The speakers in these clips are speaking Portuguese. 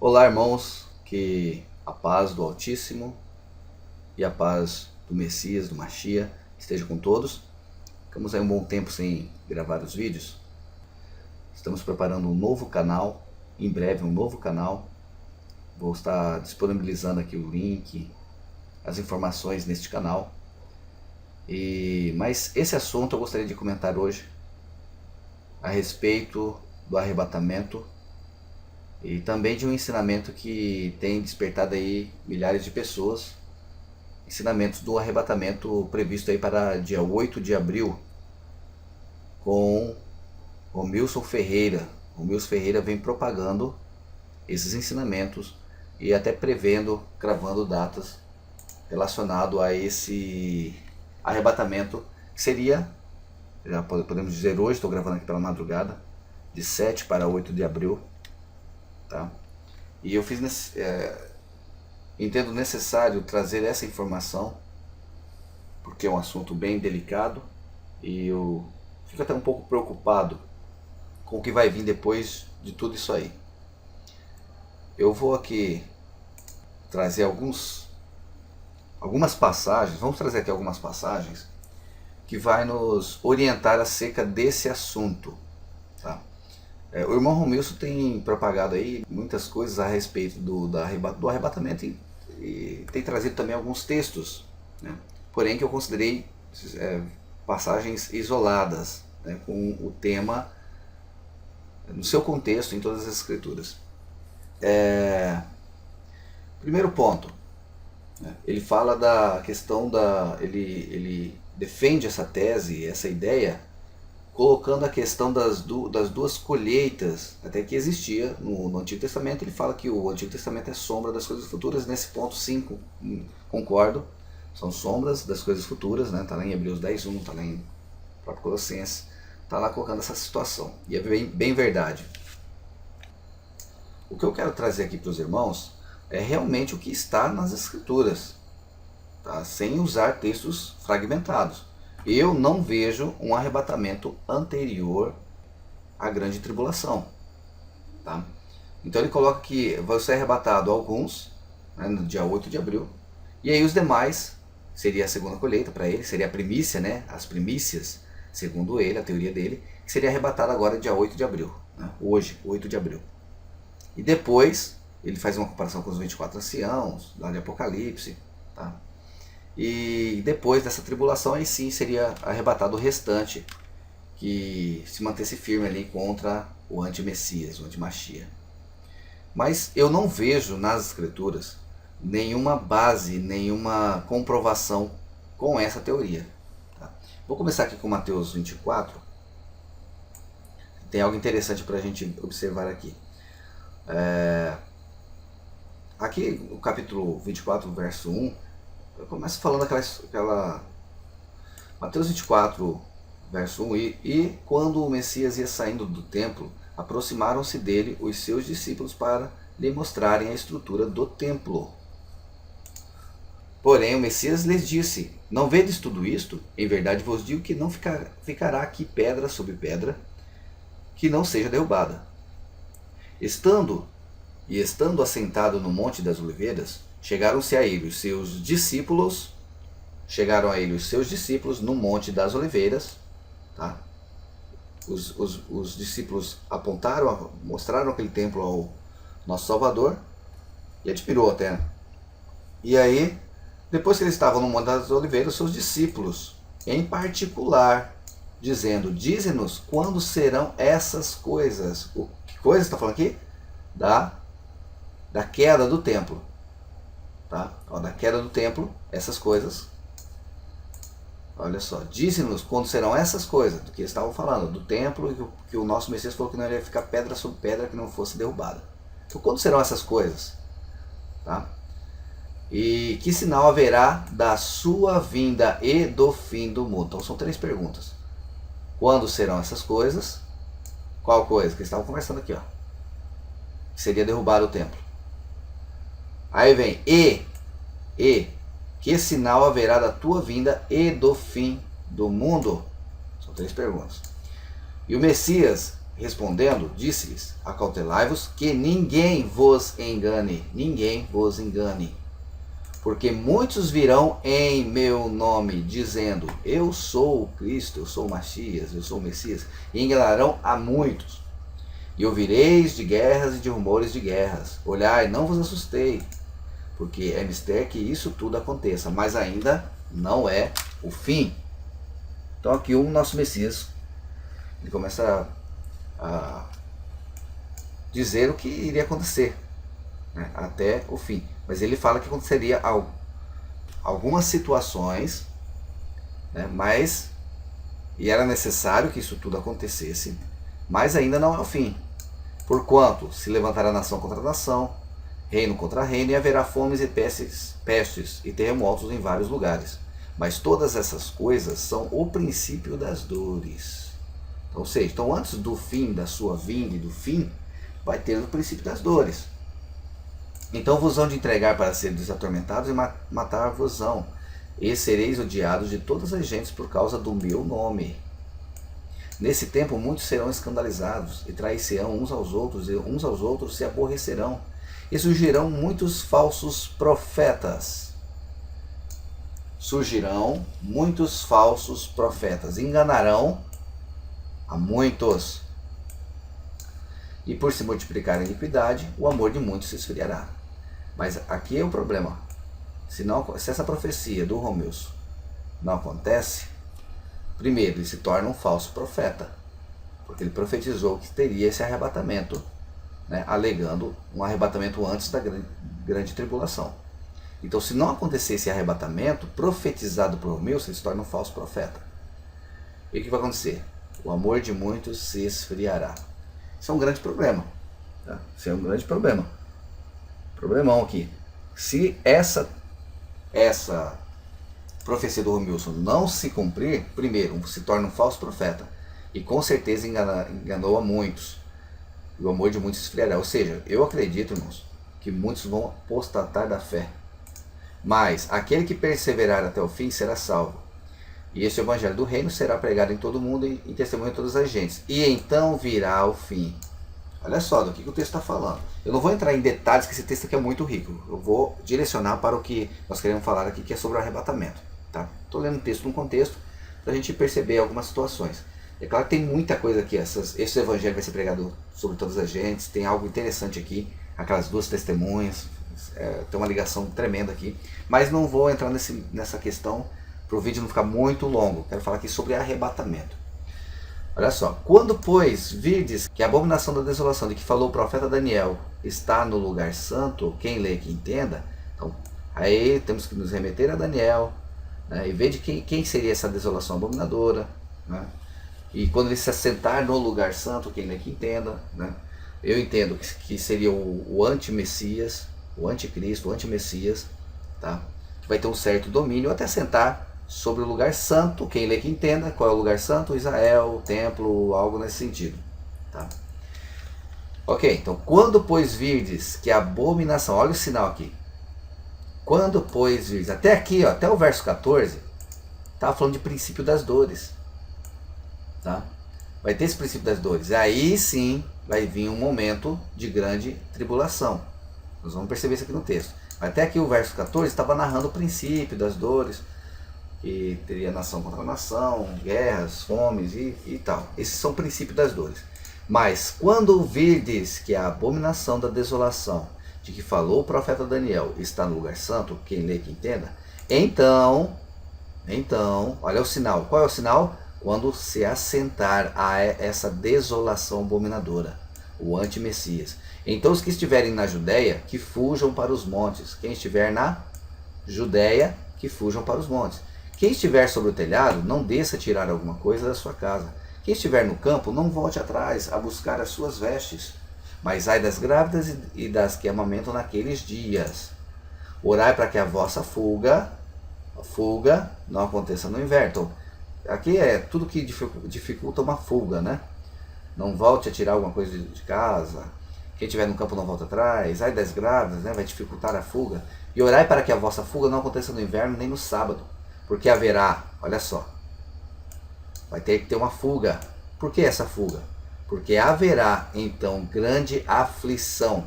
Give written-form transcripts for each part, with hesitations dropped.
Olá, irmãos, que a paz do Altíssimo e a paz do Messias, do Machia, esteja com todos. Ficamos aí um bom tempo sem gravar os vídeos. Estamos preparando um novo canal, em breve um novo canal. Vou estar disponibilizando aqui o link, as informações neste canal. Mas esse assunto eu gostaria de comentar hoje a respeito do arrebatamento e também de um ensinamento que tem despertado aí milhares de pessoas, ensinamentos do arrebatamento previsto aí para dia 8 de abril, com Romilson Ferreira. Romilson Ferreira vem propagando esses ensinamentos e até prevendo, cravando datas relacionado a esse arrebatamento, que seria, já podemos dizer hoje, estou gravando aqui pela madrugada, de 7 para 8 de abril. Tá? E eu entendo necessário trazer essa informação, porque é um assunto bem delicado e eu fico até um pouco preocupado com o que vai vir depois de tudo isso aí. Eu vou aqui trazer algumas passagens, vamos trazer aqui algumas passagens que vai nos orientar acerca desse assunto. Tá? O irmão Romilson tem propagado aí muitas coisas a respeito do arrebatamento e tem trazido também alguns textos, né? Porém que eu considerei passagens isoladas, né, com o tema no seu contexto em todas as escrituras. Primeiro ponto, né, ele fala da questão ele defende essa tese, essa ideia, colocando a questão das duas colheitas, até que existia no Antigo Testamento. Ele fala que o Antigo Testamento é sombra das coisas futuras. Nesse ponto 5, concordo, são sombras das coisas futuras, né? Está lá em Hebreus 10:1, está lá em próprio Colossenses, está lá colocando essa situação, e é bem verdade. O que eu quero trazer aqui para os irmãos é realmente o que está nas Escrituras, tá? Sem usar textos fragmentados. Eu não vejo um arrebatamento anterior à grande tribulação. Tá? Então ele coloca que vai ser arrebatado alguns, né, no dia 8 de abril, e aí os demais, seria a segunda colheita para ele, seria a primícia, né, as primícias, segundo ele, a teoria dele, que seria arrebatado agora dia 8 de abril, né, hoje, 8 de abril. E depois, ele faz uma comparação com os 24 anciãos, lá de Apocalipse, tá? E depois dessa tribulação aí sim seria arrebatado o restante, que se mantesse firme ali contra o anti-Messias, o anti-Machia. Mas eu não vejo nas escrituras nenhuma base, nenhuma comprovação com essa teoria. Tá? Vou começar aqui com Mateus 24. Tem algo interessante para a gente observar aqui. Aqui no capítulo 24, verso 1, eu começo falando aquela Mateus 24, verso 1, e quando o Messias ia saindo do templo, aproximaram-se dele os seus discípulos para lhe mostrarem a estrutura do templo. Porém o Messias lhes disse: não vedes tudo isto? Em verdade vos digo que não ficará aqui pedra sobre pedra que não seja derrubada. Estando assentado no Monte das Oliveiras, chegaram a ele os seus discípulos no Monte das Oliveiras. Tá? Os discípulos apontaram, mostraram aquele templo ao nosso Salvador, e admirou até. E aí, depois que eles estavam no Monte das Oliveiras, seus discípulos, em particular, dizendo: dize-nos quando serão essas coisas. Que coisa está falando aqui? Da queda do templo. Tá? Da queda do templo, essas coisas. Olha só, dize-nos quando serão essas coisas, do que eles estavam falando, do templo, que o nosso Messias falou que não iria ficar pedra sobre pedra que não fosse derrubada. Então, quando serão essas coisas? Tá? E que sinal haverá da sua vinda e do fim do mundo? Então, são 3 perguntas. Quando serão essas coisas? Qual coisa? Que eles estavam conversando aqui, ó. Que seria derrubar o templo. Aí vem, que sinal haverá da tua vinda e do fim do mundo? São 3 perguntas. E o Messias respondendo, disse-lhes: acautelai-vos que ninguém vos engane, porque muitos virão em meu nome, dizendo: eu sou o Cristo, eu sou o Messias, eu sou o Messias, e enganarão a muitos. E ouvireis de guerras e de rumores de guerras. Olhai, não vos assustei, porque é mister que isso tudo aconteça, mas ainda não é o fim. Então aqui o nosso Messias, ele começa a dizer o que iria acontecer, né, até o fim. Mas ele fala que aconteceria algumas situações, né, e era necessário que isso tudo acontecesse, mas ainda não é o fim. Porquanto se levantará nação contra nação, reino contra reino, e haverá fomes e pestes e terremotos em vários lugares. Mas todas essas coisas são o princípio das dores. Ou seja, então antes do fim, da sua vinda e do fim, vai ter o princípio das dores. Então vos hão de entregar para seres atormentados e matar-vos-ão, e sereis odiados de todas as gentes por causa do meu nome. Nesse tempo muitos serão escandalizados, e trair-se-ão uns aos outros, e uns aos outros se aborrecerão, e surgirão muitos falsos profetas. Surgirão muitos falsos profetas, enganarão a muitos. E por se multiplicar a iniquidade, o amor de muitos se esfriará. Mas aqui é o problema. Se essa profecia do Romilson não acontece, primeiro, ele se torna um falso profeta, porque ele profetizou que teria esse arrebatamento, né, alegando um arrebatamento antes da grande tribulação. Então, se não acontecer esse arrebatamento profetizado por Romilson, ele se torna um falso profeta. E o que vai acontecer? O amor de muitos se esfriará. Isso é um grande problema. Tá? Isso é um grande problema. Problemão aqui. Se essa profecia do Romilson não se cumprir, primeiro, se torna um falso profeta. E com certeza enganou a muitos. E o amor de muitos se esfriará. Ou seja, eu acredito, irmãos, que muitos vão apostatar da fé. Mas aquele que perseverar até o fim será salvo. E esse evangelho do reino será pregado em todo o mundo e testemunho em todas as gentes. E então virá o fim. Olha só do que o texto está falando. Eu não vou entrar em detalhes, que esse texto aqui é muito rico. Eu vou direcionar para o que nós queremos falar aqui, que é sobre o arrebatamento. Tá? Estou lendo o texto num contexto para a gente perceber algumas situações. É claro que tem muita coisa aqui. Esse evangelho vai ser pregado sobre todas as gentes. Tem algo interessante aqui. Aquelas duas testemunhas. Tem uma ligação tremenda aqui. Mas não vou entrar nessa questão para o vídeo não ficar muito longo. Quero falar aqui sobre arrebatamento. Olha só, quando pois virdes que a abominação da desolação de que falou o profeta Daniel está no lugar santo, quem lê que entenda, então aí temos que nos remeter a Daniel, né, e ver de quem seria essa desolação abominadora, né, e quando ele se assentar no lugar santo, quem lê que entenda, né, eu entendo que seria o anti-messias, o anticristo, o anti-messias, tá, que vai ter um certo domínio até sentar sobre o lugar santo, quem lê que entenda qual é o lugar santo, Israel, o templo, algo nesse sentido. Tá? Ok, então quando pois virdes que a abominação, olha o sinal aqui, quando pois virdes, até aqui, ó, até o verso 14, estava falando de princípio das dores. Tá? Vai ter esse princípio das dores, aí sim vai vir um momento de grande tribulação. Nós vamos perceber isso aqui no texto. Até aqui o verso 14 estava narrando o princípio das dores, que teria nação contra nação, guerras, fomes e tal. Esses são princípios das dores. Mas quando virdes que a abominação da desolação, de que falou o profeta Daniel, está no lugar santo, quem lê que entenda, então, olha o sinal. Qual é o sinal? Quando se assentar a essa desolação abominadora, o anti-messias. Então os que estiverem na Judéia, que fujam para os montes. Quem estiver na Judéia, que fujam para os montes. Quem estiver sobre o telhado, não desça tirar alguma coisa da sua casa. Quem estiver no campo, não volte atrás a buscar as suas vestes. Mas ai das grávidas e das que amamentam naqueles dias. Orai para que a vossa fuga não aconteça no inverno. Então, aqui é tudo que dificulta uma fuga, né? Não volte a tirar alguma coisa de casa. Quem estiver no campo não volta atrás. Ai das grávidas, né? Vai dificultar a fuga. E orai para que a vossa fuga não aconteça no inverno nem no sábado. Porque haverá, olha só, vai ter que ter uma fuga. Por que essa fuga? porque haverá então grande aflição.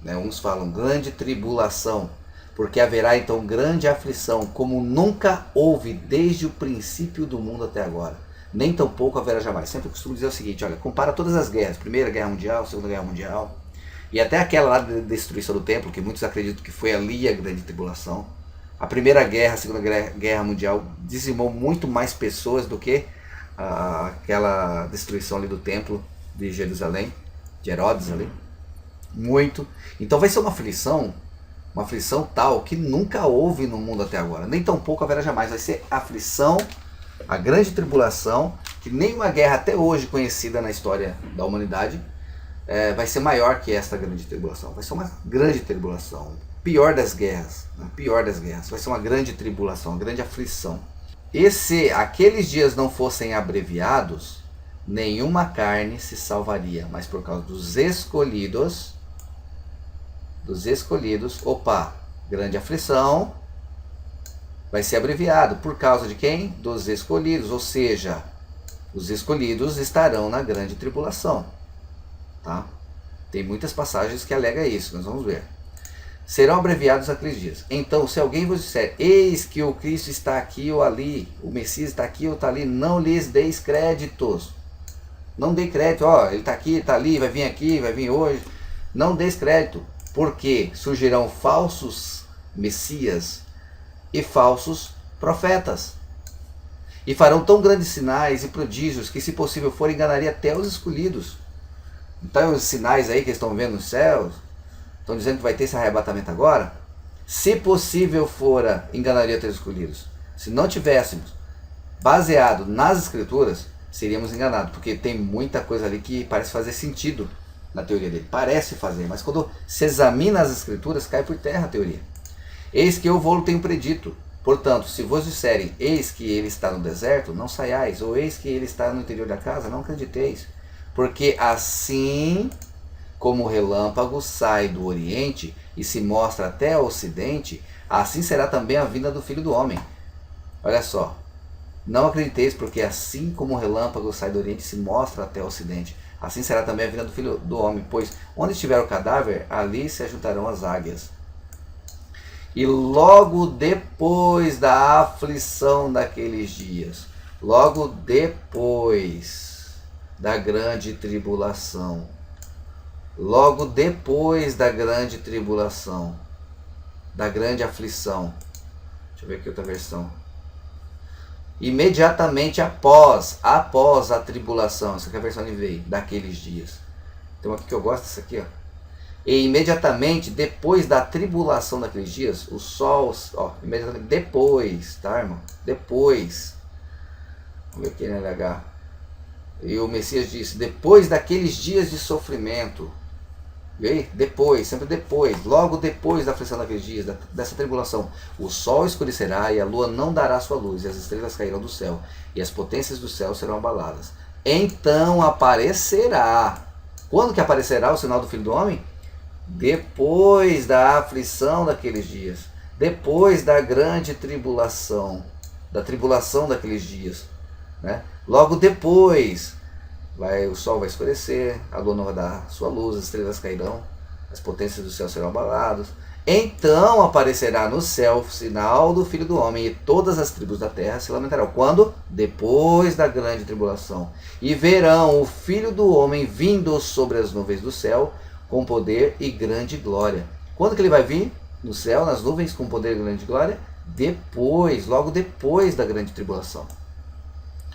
Né? Uns falam grande tribulação, porque haverá então grande aflição, como nunca houve desde o princípio do mundo até agora. Nem tampouco haverá jamais. Sempre costumo dizer o seguinte, olha, compara todas as guerras, Primeira Guerra Mundial, Segunda Guerra Mundial, e até aquela lá da destruição do templo, que muitos acreditam que foi ali a grande tribulação. A Primeira Guerra, a Segunda Guerra Mundial dizimou muito mais pessoas do que aquela destruição ali do templo de Jerusalém, de Herodes ali. Muito. Então vai ser uma aflição tal que nunca houve no mundo até agora. Nem tampouco haverá jamais. Vai ser aflição, a grande tribulação, que nenhuma guerra até hoje conhecida na história da humanidade vai ser maior que esta grande tribulação. Vai ser uma grande tribulação. Pior das guerras. Pior das guerras. Vai ser uma grande tribulação, uma grande aflição. E se aqueles dias não fossem abreviados, nenhuma carne se salvaria. Mas por causa dos escolhidos, grande aflição, vai ser abreviado. Por causa de quem? Dos escolhidos. Ou seja, os escolhidos estarão na grande tribulação. Tá? Tem muitas passagens que alegam isso, nós vamos ver. Serão abreviados aqueles dias. Então, se alguém vos disser, eis que o Cristo está aqui ou ali, o Messias está aqui ou está ali, não lhes deis créditos. Não dê crédito, ele está aqui, está ali, vai vir aqui, vai vir hoje. Não deis crédito, porque surgirão falsos Messias e falsos profetas. E farão tão grandes sinais e prodígios que, se possível for, enganaria até os escolhidos. Então, os sinais aí que estão vendo nos céus, estão dizendo que vai ter esse arrebatamento agora. Se possível fora, enganaria até os escolhidos. Se não tivéssemos baseado nas escrituras, seríamos enganados, porque tem muita coisa ali que parece fazer sentido na teoria dele. Parece fazer, mas quando se examina as escrituras, cai por terra a teoria. Eis que eu vou tenho predito. Portanto, se vos disserem, eis que ele está no deserto, não saiais, ou eis que ele está no interior da casa, não acrediteis. Porque assim como o relâmpago sai do oriente e se mostra até o ocidente, assim será também a vinda do Filho do Homem. Olha só, não acrediteis, porque assim como o relâmpago sai do oriente e se mostra até o ocidente, assim será também a vinda do Filho do Homem, pois onde estiver o cadáver, ali se ajuntarão as águias. E logo depois da aflição daqueles dias, logo depois da grande tribulação, logo depois da grande tribulação, da grande aflição, deixa eu ver aqui outra versão, imediatamente após a tribulação, essa aqui é a versão NVI, daqueles dias. Tem uma aqui que eu gosto, essa aqui, ó. E imediatamente depois da tribulação daqueles dias, o sol, imediatamente depois, tá, irmão? Depois, vamos ver aqui na LH. E o Messias disse, depois daqueles dias de sofrimento, e aí, depois, sempre depois, logo depois da aflição daqueles dias, dessa tribulação, o sol escurecerá e a lua não dará sua luz, e as estrelas cairão do céu, e as potências do céu serão abaladas. Então aparecerá. Quando que aparecerá o sinal do Filho do Homem? Depois da aflição daqueles dias, depois da grande tribulação, da tribulação daqueles dias, né? Logo depois, o sol vai escurecer, a lua não vai dar sua luz, as estrelas cairão, as potências do céu serão abaladas. Então aparecerá no céu o sinal do Filho do Homem, e todas as tribos da terra se lamentarão. Quando? Depois da grande tribulação. E verão o Filho do Homem vindo sobre as nuvens do céu, com poder e grande glória. Quando que ele vai vir? No céu, nas nuvens, com poder e grande glória? Depois, logo depois da grande tribulação.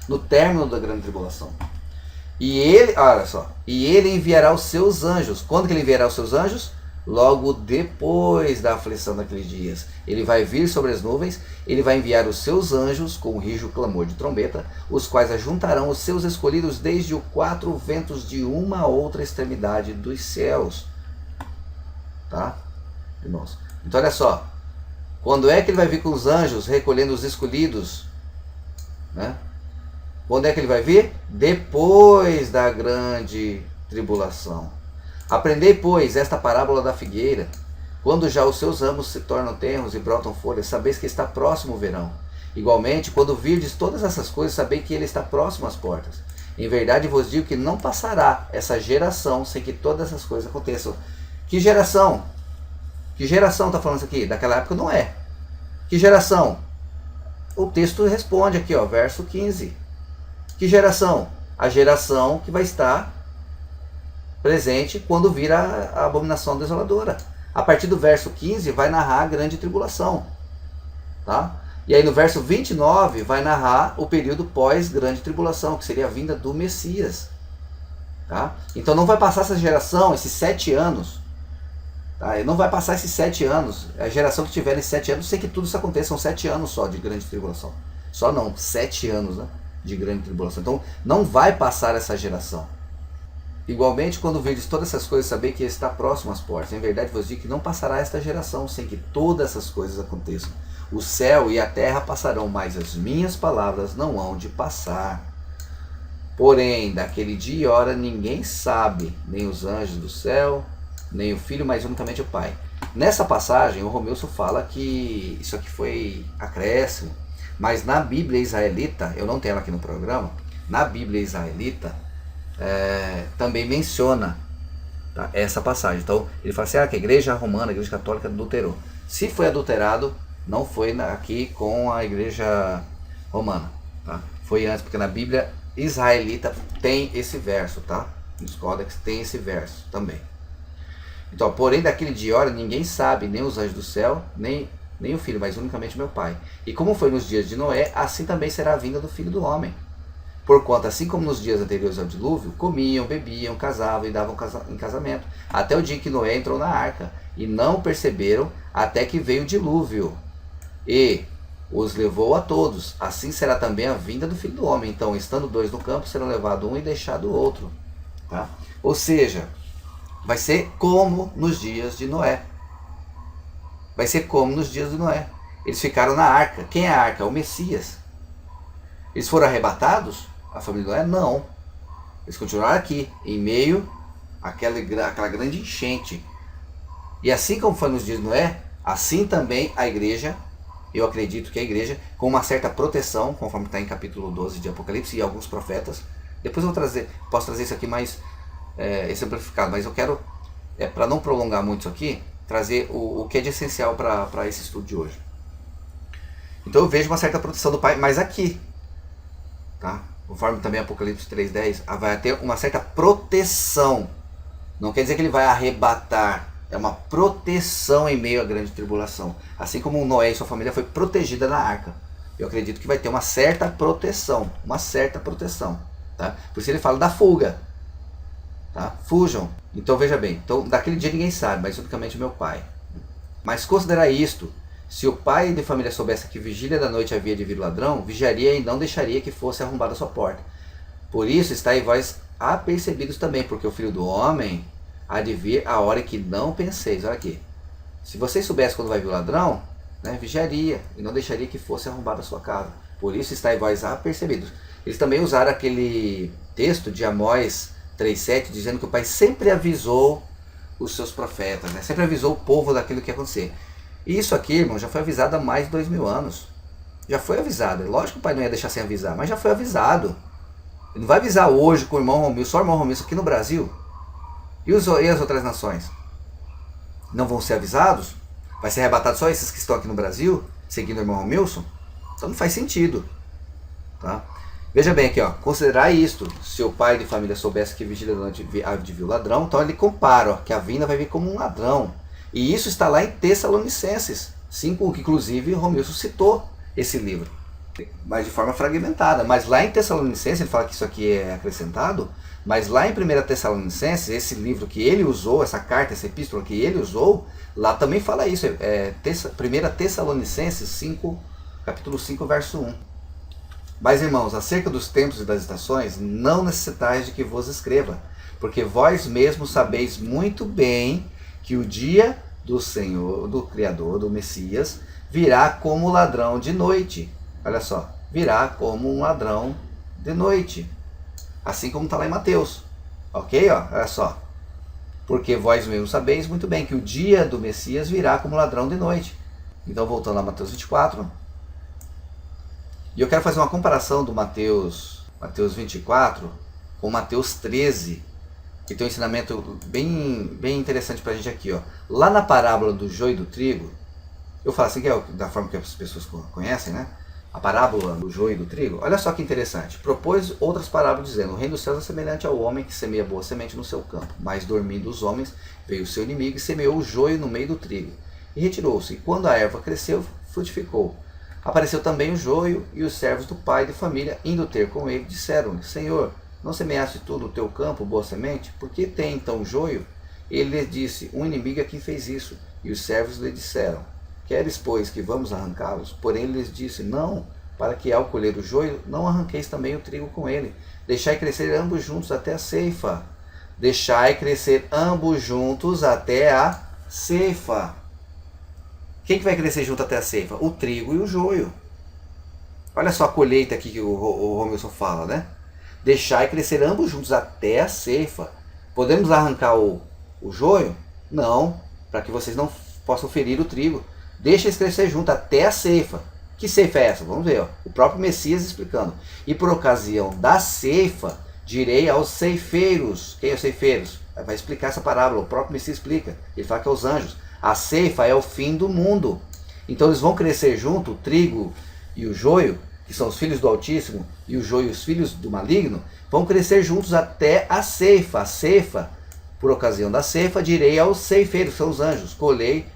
No término da grande tribulação. E ele, olha só, e ele enviará os seus anjos. Quando que ele enviará os seus anjos? Logo depois da aflição daqueles dias. Ele vai vir sobre as nuvens, ele vai enviar os seus anjos com um rijo clamor de trombeta, os quais ajuntarão os seus escolhidos desde os quatro ventos de uma outra extremidade dos céus. Tá, irmãos? Então olha só, quando é que ele vai vir com os anjos recolhendo os escolhidos? Né? Quando é que ele vai vir? Depois da grande tribulação. Aprendei, pois, esta parábola da figueira. Quando já os seus ramos se tornam tenros e brotam folhas, sabeis que está próximo o verão. Igualmente, quando virdes todas essas coisas, sabeis que ele está próximo às portas. Em verdade vos digo que não passará essa geração sem que todas essas coisas aconteçam. Que geração? Que geração está falando isso aqui? Daquela época não é. Que geração? O texto responde aqui, ó, verso 15. Que geração? A geração que vai estar presente quando vir a abominação desoladora. A partir do verso 15 vai narrar a grande tribulação. Tá? E aí no verso 29 vai narrar o período pós-grande tribulação, que seria a vinda do Messias. Tá? Então não vai passar essa geração, esses 7 anos. Tá? Não vai passar esses 7 anos. A geração que tiver esses 7 anos, sei que tudo isso aconteça, são 7 anos só de grande tribulação. Só não, 7 anos, né, de grande tribulação. Então não vai passar essa geração. Igualmente, quando vedes todas essas coisas, saber que está próximo às portas. Em verdade vos digo que não passará esta geração sem que todas essas coisas aconteçam. O céu e a terra passarão, mas as minhas palavras não hão de passar. Porém, daquele dia e hora ninguém sabe, nem os anjos do céu, nem o Filho, mas unicamente o Pai. Nessa passagem, o Romilson fala que isso aqui foi acréscimo, mas na Bíblia israelita, eu não tenho ela aqui no programa, na Bíblia israelita, também menciona, tá, essa passagem. Então ele fala assim, que a igreja romana, a igreja católica adulterou. Se foi adulterado, não foi aqui com a igreja romana, tá? Foi antes, porque na Bíblia israelita tem esse verso, tá? Nos códex tem esse verso também. Então, porém daquele dia e hora ninguém sabe, nem os anjos do céu, nem o Filho, mas unicamente meu Pai. E como foi nos dias de Noé, assim também será a vinda do Filho do Homem. Porquanto, assim como nos dias anteriores ao dilúvio, comiam, bebiam, casavam e davam em casamento, até o dia que Noé entrou na arca, e não perceberam até que veio o dilúvio, e os levou a todos. Assim será também a vinda do Filho do Homem. Então, estando 2 no campo, serão levados um e deixado o outro. Tá? Ou seja, vai ser como nos dias de Noé. Vai ser como nos dias de Noé. Eles ficaram na arca. Quem é a arca? O Messias. Eles foram arrebatados? A família de Noé? Não. Eles continuaram aqui, em meio àquela grande enchente. E assim como foi nos dias de Noé, assim também a igreja, eu acredito que a igreja, com uma certa proteção, conforme está em capítulo 12 de Apocalipse, e alguns profetas, depois eu posso trazer isso aqui mais exemplificado, mas eu quero, para não prolongar muito isso aqui, trazer o que é de essencial para esse estudo de hoje. Então eu vejo uma certa proteção do Pai, mas aqui, tá? Conforme também Apocalipse 3:10, vai ter uma certa proteção. Não quer dizer que ele vai arrebatar, é uma proteção em meio à grande tribulação. Assim como Noé e sua família foi protegida na arca. Eu acredito que vai ter uma certa proteção, tá? Por isso ele fala da fuga, tá? Fujam. Então veja bem, então, daquele dia ninguém sabe, mas unicamente meu Pai. Mas considerai isto: se o pai de família soubesse que vigília da noite havia de vir o ladrão, vigiaria e não deixaria que fosse arrombada a sua porta. Por isso estáis vós apercebidos também, porque o Filho do Homem há de vir a hora que não penseis. Olha aqui. Se vocês soubessem quando vai vir o ladrão, né, vigiaria e não deixaria que fosse arrombada a sua casa. Por isso estáis vós apercebidos. Eles também usaram aquele texto de Amós 3:7, dizendo que o Pai sempre avisou os seus profetas, né? Sempre avisou o povo daquilo que ia acontecer. E isso aqui, irmão, já foi avisado há mais de 2000 anos. Já foi avisado. Lógico que o Pai não ia deixar sem avisar, mas já foi avisado. Ele não vai avisar hoje com o irmão Romilson, só o irmão Romilson aqui no Brasil. E as outras nações? Não vão ser avisados? Vai ser arrebatado só esses que estão aqui no Brasil, seguindo o irmão Romilson? Então não faz sentido. Tá? Veja bem aqui, ó. Considerar isto: se o pai de família soubesse que vigília da noite há de vir o ladrão, então ele compara, ó, que a vinda vai vir como um ladrão. E isso está lá em Tessalonicenses 5, que inclusive o Romilson citou esse livro, mas de forma fragmentada. Mas lá em Tessalonicenses, ele fala que isso aqui é acrescentado, mas lá em 1 Tessalonicenses, esse livro que ele usou, essa carta, essa epístola que ele usou, lá também fala isso. 1 Tessalonicenses 5, capítulo 5, verso 1. Mas, irmãos, acerca dos tempos e das estações, não necessitais de que vos escreva, porque vós mesmos sabeis muito bem que o dia do Senhor, do Criador, do Messias, virá como ladrão de noite. Olha só, virá como um ladrão de noite. Assim como está lá em Mateus. Ok? Ó, olha só. Porque vós mesmos sabeis muito bem que o dia do Messias virá como ladrão de noite. Então, voltando a Mateus 24. E eu quero fazer uma comparação do Mateus 24 com Mateus 13, que tem um ensinamento bem interessante para a gente aqui. Ó. Lá na parábola do joio e do trigo, eu falo assim, que é da forma que as pessoas conhecem, né? A parábola do joio e do trigo. Olha só que interessante. Propôs outras parábolas dizendo: o reino dos céus é semelhante ao homem que semeia boa semente no seu campo. Mas dormindo os homens, veio o seu inimigo e semeou o joio no meio do trigo. E retirou-se. E quando a erva cresceu, frutificou. Apareceu também o joio, e os servos do pai de família, indo ter com ele, disseram-lhe: Senhor, não semeaste tu no teu campo boa semente? Por que tem então o joio? Ele lhes disse: um inimigo é quem fez isso. E os servos lhe disseram: Queres, pois, que vamos arrancá-los? Porém ele lhes disse: Não, para que ao colher o joio, não arranqueis também o trigo com ele. Deixai crescer ambos juntos até a ceifa. Deixai crescer ambos juntos até a ceifa. Quem que vai crescer junto até a ceifa? O trigo e o joio. Olha só a colheita aqui que o Romilson fala, né? Deixai crescer ambos juntos até a ceifa. Podemos arrancar o joio? Não, para que vocês não possam ferir o trigo. Deixa eles crescer junto até a ceifa. Que ceifa é essa? Vamos ver. Ó. O próprio Messias explicando. E por ocasião da ceifa, direi aos ceifeiros. Quem é os ceifeiros? Vai explicar essa parábola. O próprio Messias explica. Ele fala que é os anjos. A ceifa é o fim do mundo. Então eles vão crescer junto, o trigo e o joio, que são os filhos do Altíssimo, e o joio e os filhos do Maligno, vão crescer juntos até a ceifa. A ceifa, por ocasião da ceifa, direi aos ceifeiros, que são os anjos: colhei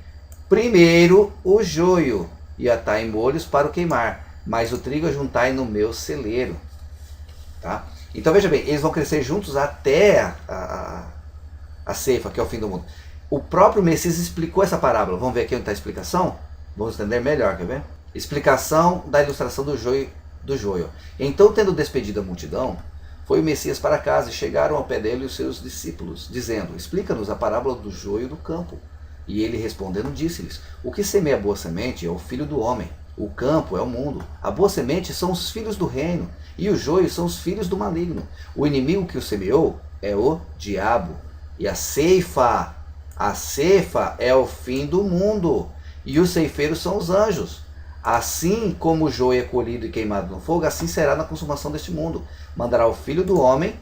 primeiro o joio e atai em molhos para o queimar, mas o trigo ajuntai no meu celeiro. Tá? Então veja bem, eles vão crescer juntos até a ceifa, que é o fim do mundo. O próprio Messias explicou essa parábola. Vamos ver aqui onde está a explicação? Vamos entender melhor, quer ver? Explicação da ilustração do joio. Então, tendo despedido a multidão, foi o Messias para casa, e chegaram ao pé dele os seus discípulos, dizendo: explica-nos a parábola do joio do campo. E ele respondendo disse-lhes: o que semeia a boa semente é o filho do homem. O campo é o mundo. A boa semente são os filhos do reino, e o joio são os filhos do maligno. O inimigo que o semeou é o diabo. E a ceifa é o fim do mundo, e os ceifeiros são os anjos. Assim como o joio é colhido e queimado no fogo, assim será na consumação deste mundo. Mandará o Filho do Homem,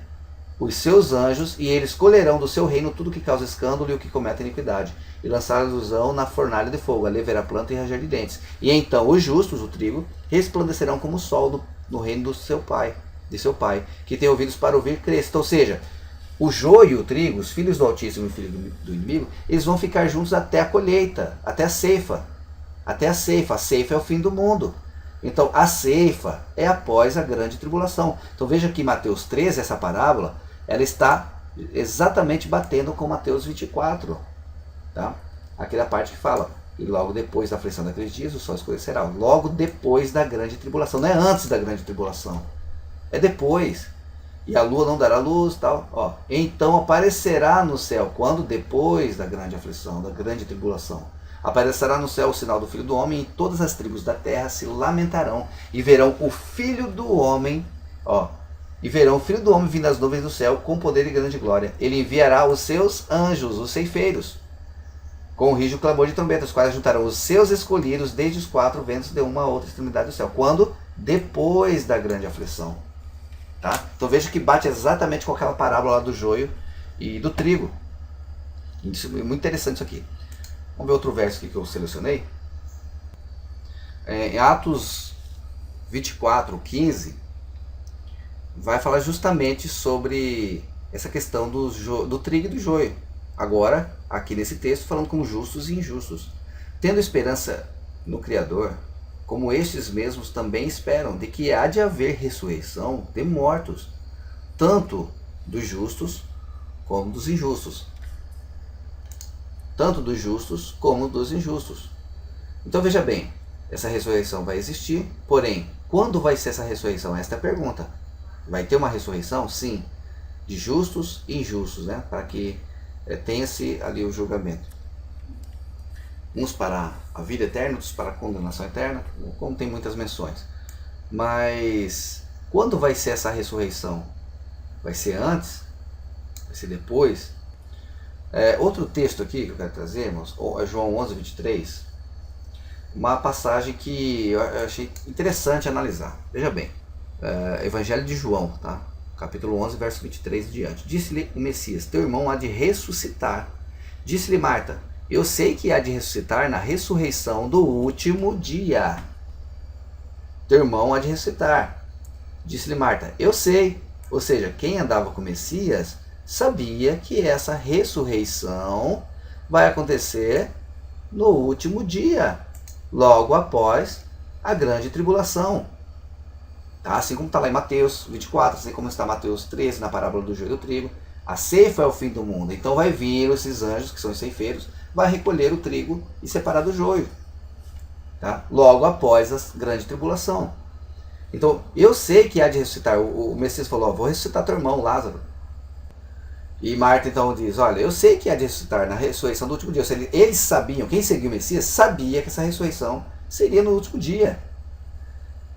os seus anjos, e eles colherão do seu reino tudo que causa escândalo e o que comete iniquidade, e lançá-los na fornalha de fogo, ali haverá planta e ranger de dentes. E então os justos, o trigo, resplandecerão como o sol no reino do seu Pai, que tem ouvidos para ouvir, cresça. Ou seja, o joio e o trigo, os filhos do Altíssimo e o filho do inimigo, eles vão ficar juntos até a colheita, até a ceifa. Até a ceifa. A ceifa é o fim do mundo. Então a ceifa é após a grande tribulação. Então veja que Mateus 13, essa parábola, ela está exatamente batendo com Mateus 24. Tá? Aquela parte que fala: e logo depois da aflição daqueles dias, o sol escurecerá. Logo depois da grande tribulação. Não é antes da grande tribulação. É depois. E a lua não dará luz, tal. Ó, então aparecerá no céu, quando? Depois da grande aflição, da grande tribulação. Aparecerá no céu o sinal do Filho do Homem, e todas as tribos da terra se lamentarão, e verão o Filho do Homem, vindo das nuvens do céu, com poder e grande glória. Ele enviará os seus anjos, os ceifeiros, com o rígido clamor de trombeta, os quais juntarão os seus escolhidos desde os quatro ventos de uma a outra extremidade do céu. Quando? Depois da grande aflição. Tá? Então veja que bate exatamente com aquela parábola lá do joio e do trigo. Isso é muito interessante isso aqui. Vamos ver outro verso aqui que eu selecionei. Em Atos 24, 15, vai falar justamente sobre essa questão do trigo e do joio. Agora, aqui nesse texto, falando como justos e injustos. Tendo esperança no Criador, como estes mesmos também esperam, de que há de haver ressurreição de mortos, tanto dos justos como dos injustos. Tanto dos justos como dos injustos. Então veja bem, essa ressurreição vai existir, porém, quando vai ser essa ressurreição? Esta é a pergunta. Vai ter uma ressurreição? Sim, de justos e injustos, né? Para que tenha-se ali o julgamento. Uns para a vida eterna, outros para a condenação eterna, como tem muitas menções. Mas quando vai ser essa ressurreição? Vai ser antes? Vai ser depois? Outro texto aqui que eu quero trazer, irmãos, é João 11, 23, uma passagem que eu achei interessante analisar. Veja bem, Evangelho de João, tá? capítulo 11, verso 23 e diante. Disse-lhe o Messias, teu irmão há de ressuscitar. Disse-lhe Marta, eu sei que há de ressuscitar na ressurreição do último dia. Teu irmão há de ressuscitar. Disse-lhe Marta, eu sei. Ou seja, quem andava com o Messias sabia que essa ressurreição vai acontecer no último dia, logo após a grande tribulação. Tá? Assim como está lá em Mateus 24, assim como está em Mateus 13, na parábola do joio e do trigo. A ceifa é o fim do mundo. Então vai vir esses anjos, que são os ceifeiros, vai recolher o trigo e separar do joio. Tá? Logo após a grande tribulação. Então, eu sei que há de ressuscitar. O Messias falou, vou ressuscitar teu irmão Lázaro. E Marta então diz, olha, eu sei que há de ressuscitar na ressurreição do último dia. Ou seja, eles sabiam, quem seguiu o Messias sabia que essa ressurreição seria no último dia.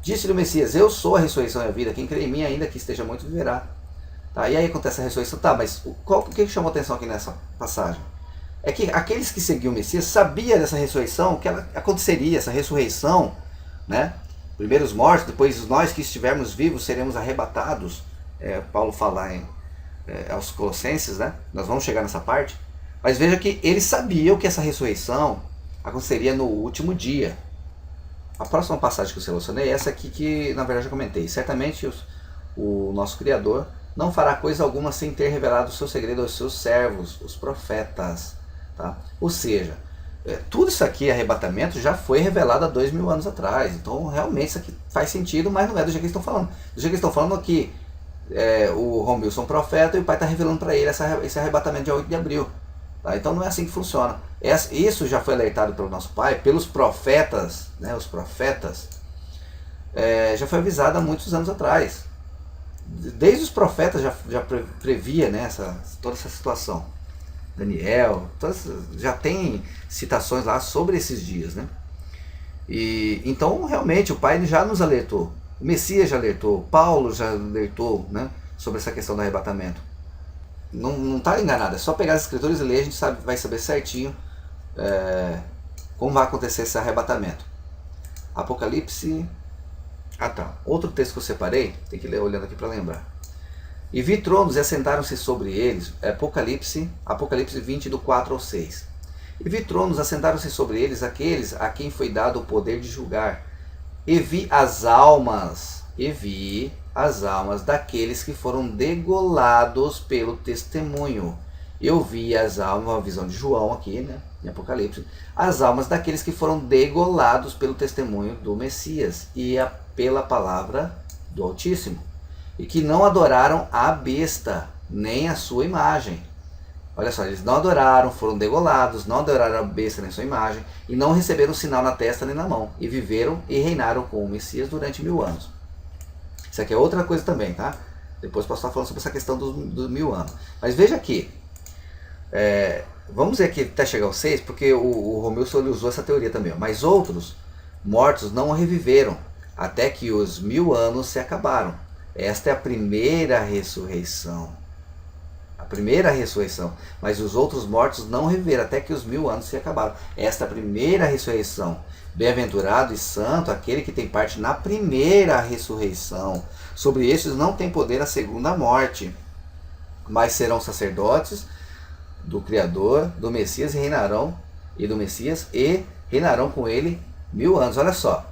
Disse-lhe o Messias, eu sou a ressurreição e a vida, quem crê em mim ainda que esteja muito viverá. Tá? E aí acontece a ressurreição, tá, mas o que chamou atenção aqui nessa passagem? É que aqueles que seguiam o Messias sabiam dessa ressurreição, que ela aconteceria, essa ressurreição, né? Primeiro os mortos, depois nós que estivermos vivos seremos arrebatados. Paulo fala aos Colossenses, né? Nós vamos chegar nessa parte. Mas veja que eles sabiam que essa ressurreição aconteceria no último dia. A próxima passagem que eu selecionei é essa aqui que na verdade eu comentei. Certamente o nosso Criador não fará coisa alguma sem ter revelado o seu segredo aos seus servos, os profetas. Tá? Ou seja, tudo isso aqui, arrebatamento, já foi revelado há 2000 anos atrás. Então realmente isso aqui faz sentido, mas não é do jeito que eles estão falando. Do jeito que eles estão falando aqui, o Romilson é um profeta e o pai está revelando para ele esse arrebatamento de 8 de abril. Tá? Então não é assim que funciona. Isso já foi alertado pelo nosso pai, pelos profetas, né? Os profetas, já foi avisado há muitos anos atrás. Desde os profetas já previa, né, toda essa situação. Daniel, já tem citações lá sobre esses dias, né? E então realmente o pai já nos alertou, o Messias já alertou, Paulo já alertou, né, sobre essa questão do arrebatamento. Não está enganado, é só pegar as escrituras e ler, a gente vai saber certinho como vai acontecer esse arrebatamento. Apocalipse. Outro texto que eu separei, tem que ler olhando aqui para lembrar. E vi tronos e assentaram-se sobre eles, Apocalipse 20, do 4 ao 6. E vi tronos, assentaram-se sobre eles aqueles a quem foi dado o poder de julgar. E vi as almas daqueles que foram degolados pelo testemunho. Eu vi as almas, uma visão de João aqui, né, em Apocalipse, as almas daqueles que foram degolados pelo testemunho do Messias e pela palavra do Altíssimo, e que não adoraram a besta, nem a sua imagem. Olha só, eles não adoraram, foram degolados, não adoraram a besta nem a sua imagem, e não receberam sinal na testa nem na mão, e viveram e reinaram com o Messias durante 1000 anos. Isso aqui é outra coisa também, tá? Depois posso estar falando sobre essa questão dos 1000 anos. Mas veja aqui, vamos ver aqui até chegar ao 6, porque o Romilson usou essa teoria também. Mas outros mortos não reviveram, até que os 1000 anos se acabaram. Esta é a primeira ressurreição. A primeira ressurreição. Mas os outros mortos não reviveram, até que os 1000 anos se acabaram. Esta é a primeira ressurreição. Bem-aventurado e santo aquele que tem parte na primeira ressurreição. Sobre estes não tem poder a segunda morte, mas serão sacerdotes do Criador, do Messias, e reinarão com ele 1000 anos. Olha só.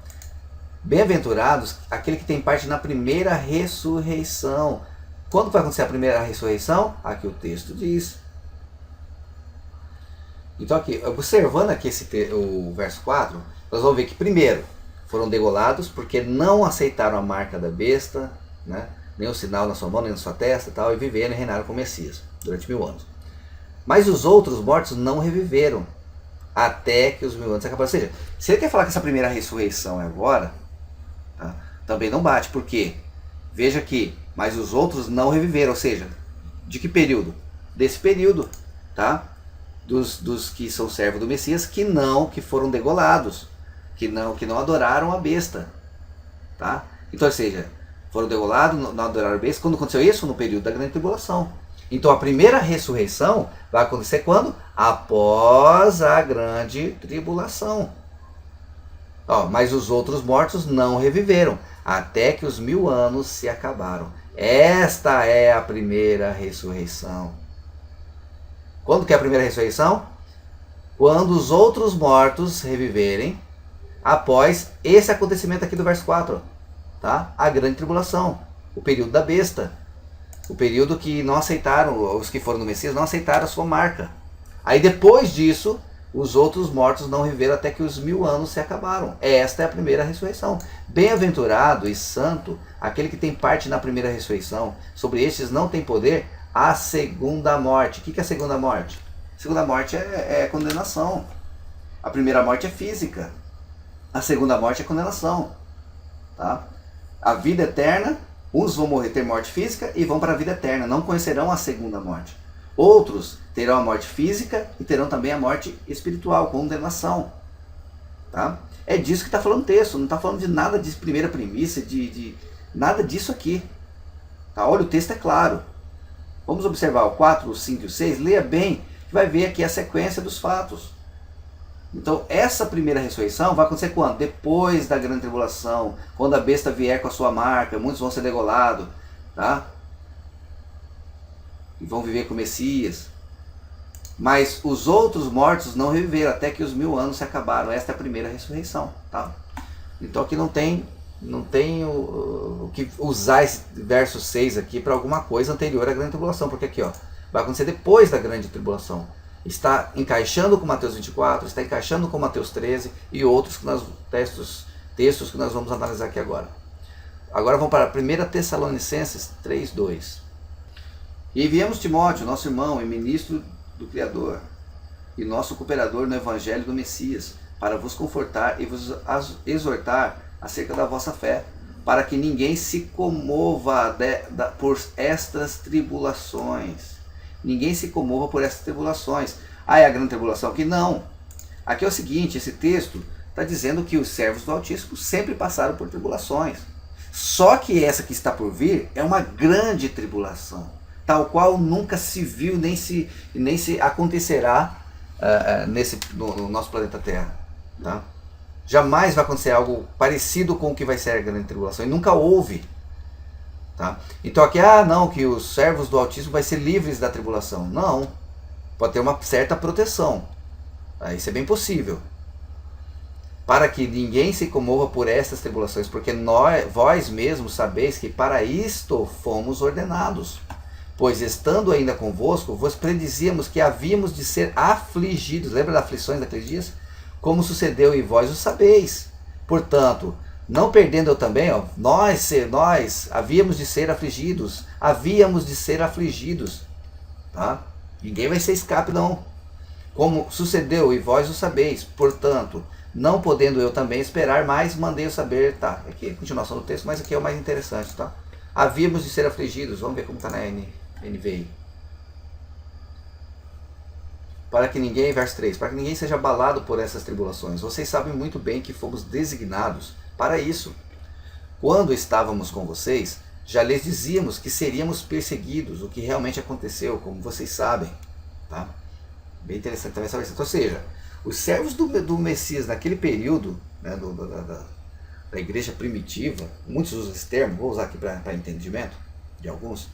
Bem-aventurados aquele que tem parte na primeira ressurreição. Quando vai acontecer a primeira ressurreição? Aqui o texto diz. Então aqui, observando aqui o verso 4, nós vamos ver que primeiro foram degolados porque não aceitaram a marca da besta, né? Nem o sinal na sua mão, nem na sua testa, tal, e viveram e reinaram com o Messias durante 1000 anos. Mas os outros mortos não reviveram até que os 1000 anos acabaram. Ou seja, se ele quer falar que essa primeira ressurreição é agora, tá, também não bate, porque veja que, mas os outros não reviveram, ou seja, de que período? Desse período, tá? Dos que são servos do Messias, que foram degolados, que não adoraram a besta, tá? Então, ou seja, foram degolados, não adoraram a besta. Quando aconteceu isso? No período da grande tribulação. Então a primeira ressurreição vai acontecer quando? Após a grande tribulação. Mas os outros mortos não reviveram, até que os 1000 anos se acabaram. Esta é a primeira ressurreição. Quando que é a primeira ressurreição? Quando os outros mortos reviverem após esse acontecimento aqui do verso 4, tá? A grande tribulação, o período da besta, o período que não aceitaram, os que foram no Messias não aceitaram a sua marca. Aí depois disso, os outros mortos não reviveram até que os 1000 anos se acabaram. Esta é a primeira ressurreição. Bem-aventurado e santo aquele que tem parte na primeira ressurreição. Sobre estes não tem poder a segunda morte. O que é a segunda morte? A segunda morte é condenação. A primeira morte é física. A segunda morte é condenação. Tá? A vida eterna, uns vão morrer, ter morte física e vão para a vida eterna. Não conhecerão a segunda morte. Outros terão a morte física e terão também a morte espiritual, condenação. Tá? É disso que está falando o texto, não está falando de nada de primeira premissa, de nada disso aqui. Tá? Olha, o texto é claro. Vamos observar o 4, o 5 e o 6, leia bem, que vai ver aqui a sequência dos fatos. Então, essa primeira ressurreição vai acontecer quando? Depois da grande tribulação, quando a besta vier com a sua marca, muitos vão ser degolados, tá? E vão viver com o Messias. Mas os outros mortos não reviveram até que os 1000 anos se acabaram. Esta é a primeira ressurreição, tá? Então aqui não tem o que usar esse verso 6 aqui para alguma coisa anterior à grande tribulação, porque aqui, ó, vai acontecer depois da grande tribulação. Está encaixando com Mateus 24, está encaixando com Mateus 13 e outros textos que nós vamos analisar aqui agora. Agora vamos para 1 Tessalonicenses 3:2. E enviamos Timóteo, nosso irmão e ministro do Criador, e nosso cooperador no Evangelho do Messias, para vos confortar e vos exortar acerca da vossa fé, para que ninguém se comova por estas tribulações. Ninguém se comova por estas tribulações. Ah, é a grande tribulação? Aqui não. Aqui é o seguinte, esse texto está dizendo que os servos do Altíssimo sempre passaram por tribulações. Só que essa que está por vir é uma grande tribulação, tal qual nunca se viu, nem se acontecerá no nosso planeta Terra. Tá? Jamais vai acontecer algo parecido com o que vai ser a grande tribulação, e nunca houve. Tá? Então aqui, não, que os servos do Altíssimo vão ser livres da tribulação. Não, pode ter uma certa proteção. Isso é bem possível. Para que ninguém se comova por estas tribulações, porque vós mesmos sabeis que para isto fomos ordenados. Pois estando ainda convosco, vos predizíamos que havíamos de ser afligidos. Lembra das aflições daqueles dias? Como sucedeu e vós o sabeis. Portanto, não perdendo eu também, nós havíamos de ser afligidos. Tá? Ninguém vai ser escape não. Como sucedeu e vós o sabeis. Portanto, não podendo eu também esperar mais, mandei-o saber. Tá, aqui é a continuação do texto, mas aqui é o mais interessante. Tá? Havíamos de ser afligidos. Vamos ver como está na NVI. Para que ninguém, verso 3, para que ninguém seja abalado por essas tribulações. Vocês sabem muito bem que fomos designados para isso. Quando estávamos com vocês, já lhes dizíamos que seríamos perseguidos, o que realmente aconteceu, como vocês sabem. Tá? Bem interessante também essa versão. Ou seja, os servos do Messias naquele período, né, da igreja primitiva, muitos usam esse termo, vou usar aqui para entendimento de alguns.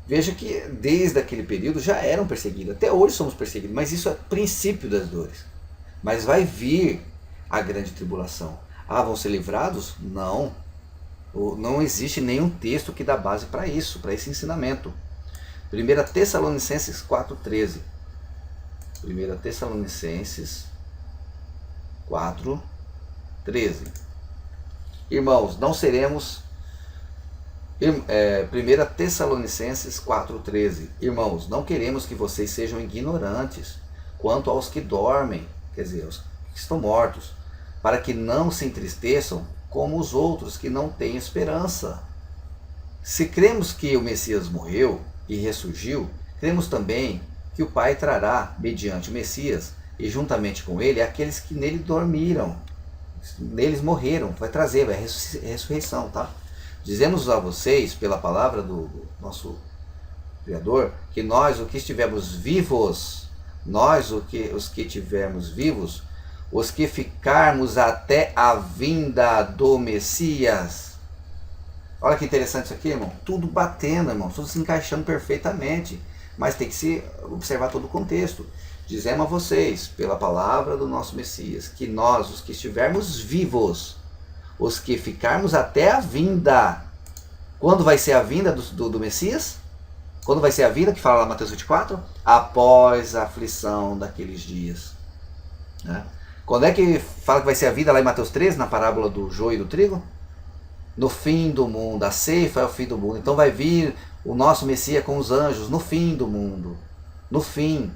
Veja que desde aquele período já eram perseguidos, até hoje somos perseguidos, mas isso é princípio das dores. Mas vai vir a grande tribulação. Vão ser livrados? Não. Não existe nenhum texto que dá base para isso, para esse ensinamento. 1 Tessalonicenses 4:13. 1 Tessalonicenses 4:13. Irmãos, não seremos... 1 Tessalonicenses 4:13. Irmãos, não queremos que vocês sejam ignorantes quanto aos que dormem, quer dizer, os que estão mortos, para que não se entristeçam como os outros que não têm esperança. Se cremos que o Messias morreu e ressurgiu, cremos também que o Pai trará, mediante o Messias, e juntamente com ele, aqueles que nele dormiram, neles morreram, vai trazer, vai ressurreição, tá? Dizemos a vocês, pela palavra do nosso Criador, que nós, os que estivermos vivos, os que estivermos vivos, os que ficarmos até a vinda do Messias, Olha que interessante isso aqui, irmão. Tudo batendo, irmão. Tudo se encaixando perfeitamente. Mas tem que se observar todo o contexto. Dizemos a vocês, pela palavra do nosso Messias, que nós, os que estivermos vivos, os que ficarmos até a vinda. Quando vai ser a vinda do Messias? Quando vai ser a vinda, que fala lá em Mateus 24? Após a aflição daqueles dias. Né? Quando é que fala que vai ser a vida lá em Mateus 13, na parábola do joio e do trigo? No fim do mundo, a ceifa é o fim do mundo. Então vai vir o nosso Messias com os anjos no fim do mundo. No fim.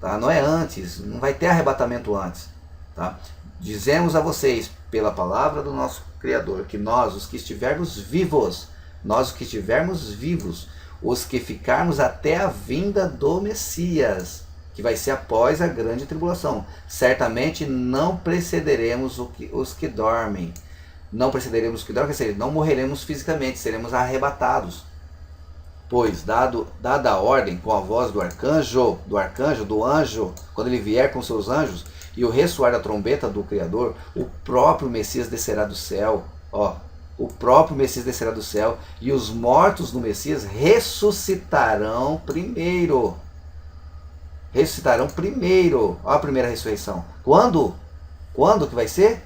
Tá? Não é antes, não vai ter arrebatamento antes. Tá? Dizemos a vocês, pela palavra do nosso Criador, que nós, os que estivermos vivos, os que ficarmos até a vinda do Messias, que vai ser após a grande tribulação, certamente não precederemos os que dormem. Não precederemos os que dormem, quer dizer, não morreremos fisicamente, seremos arrebatados. Pois, dada a ordem com a voz do anjo, quando ele vier com seus anjos, e o ressoar da trombeta do Criador, o próprio Messias descerá do céu. O próprio Messias descerá do céu, e os mortos no Messias ressuscitarão primeiro. Ressuscitarão primeiro. Olha a primeira ressurreição. Quando? Quando que vai ser?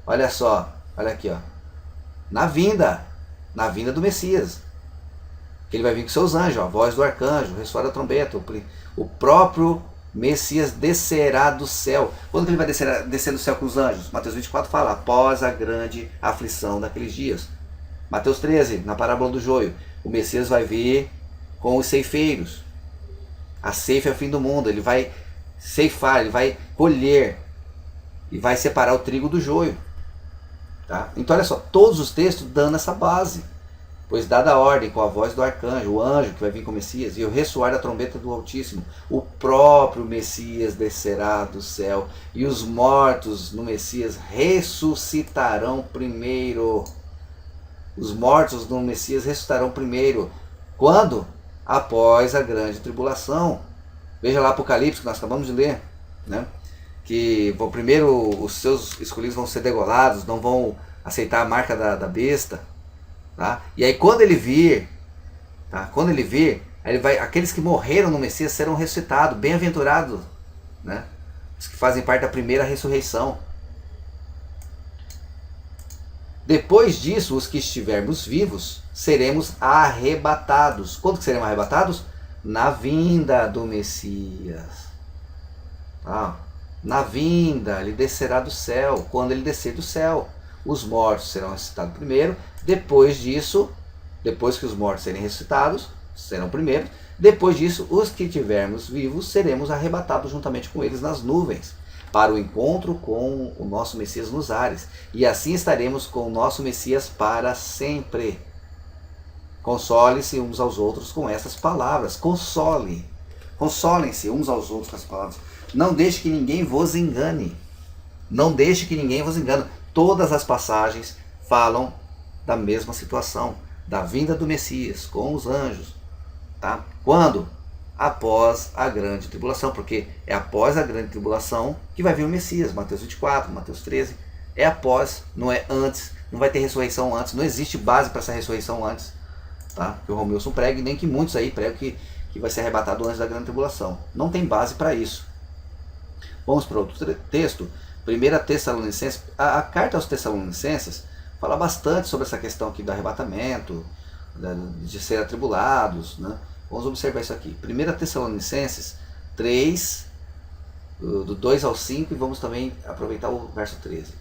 Olha só, olha aqui, ó. Na vinda do Messias. Que ele vai vir com seus anjos, a voz do arcanjo, o ressoar da trombeta, o próprio Messias descerá do céu. Quando que ele vai descer do céu com os anjos? Mateus 24 fala, após a grande aflição daqueles dias. Mateus 13, na parábola do joio, o Messias vai vir com os ceifeiros. A ceifa é o fim do mundo, ele vai ceifar, ele vai colher e vai separar o trigo do joio. Tá? Então olha só, todos os textos dando essa base. Pois dada a ordem com a voz do arcanjo, o anjo que vai vir com o Messias, e o ressoar da trombeta do Altíssimo, o próprio Messias descerá do céu, e os mortos no Messias ressuscitarão primeiro. Os mortos no Messias ressuscitarão primeiro. Quando? Após a grande tribulação. Veja lá Apocalipse, que nós acabamos de ler, né? Que primeiro os seus escolhidos vão ser degolados, não vão aceitar a marca da besta. Tá? E aí quando ele vir, aqueles que morreram no Messias serão ressuscitados, bem-aventurados, né? Os que fazem parte da primeira ressurreição. Depois disso, os que estivermos vivos, seremos arrebatados. Quando que seremos arrebatados? Na vinda do Messias. Tá? Na vinda, ele descerá do céu. Quando ele descer do céu, os mortos serão ressuscitados primeiro. Depois disso, depois que os mortos serem ressuscitados, serão primeiro. Depois disso, os que estivermos vivos, seremos arrebatados juntamente com eles nas nuvens, para o encontro com o nosso Messias nos ares. E assim estaremos com o nosso Messias para sempre. Console-se uns aos outros com essas palavras. Consolem-se uns aos outros com essas palavras. Não deixe que ninguém vos engane. Não deixe que ninguém vos engane. Todas as passagens falam da mesma situação, da vinda do Messias com os anjos. Tá? Quando? Após a grande tribulação, porque é após a grande tribulação que vai vir o Messias. Mateus 24, Mateus 13, é após, não é antes, não vai ter ressurreição antes, não existe base para essa ressurreição antes. Tá? Que o Romilson pregue, nem que muitos aí pregam que vai ser arrebatado antes da grande tribulação. Não tem base para isso. Vamos para outro texto. 1 Tessalonicenses, a carta aos Tessalonicenses fala bastante sobre essa questão aqui do arrebatamento, de ser atribulados, né? Vamos observar isso aqui. 1 Tessalonicenses 3, do 2 ao 5, e vamos também aproveitar o verso 13.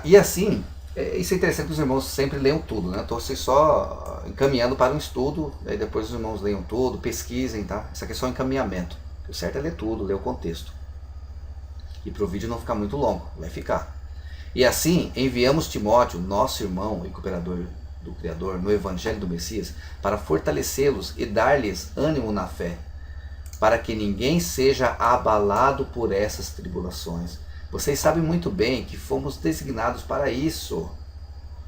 E assim, isso é interessante que os irmãos sempre leiam tudo, né? Estou só encaminhando para um estudo, aí depois os irmãos leiam tudo, pesquisem, tá? Isso aqui é só um encaminhamento. O certo é ler tudo, ler o contexto. E para o vídeo não ficar muito longo, vai ficar. E assim, enviamos Timóteo, nosso irmão e cooperador do Criador, no Evangelho do Messias, para fortalecê-los e dar-lhes ânimo na fé, para que ninguém seja abalado por essas tribulações. Vocês sabem muito bem que fomos designados para isso.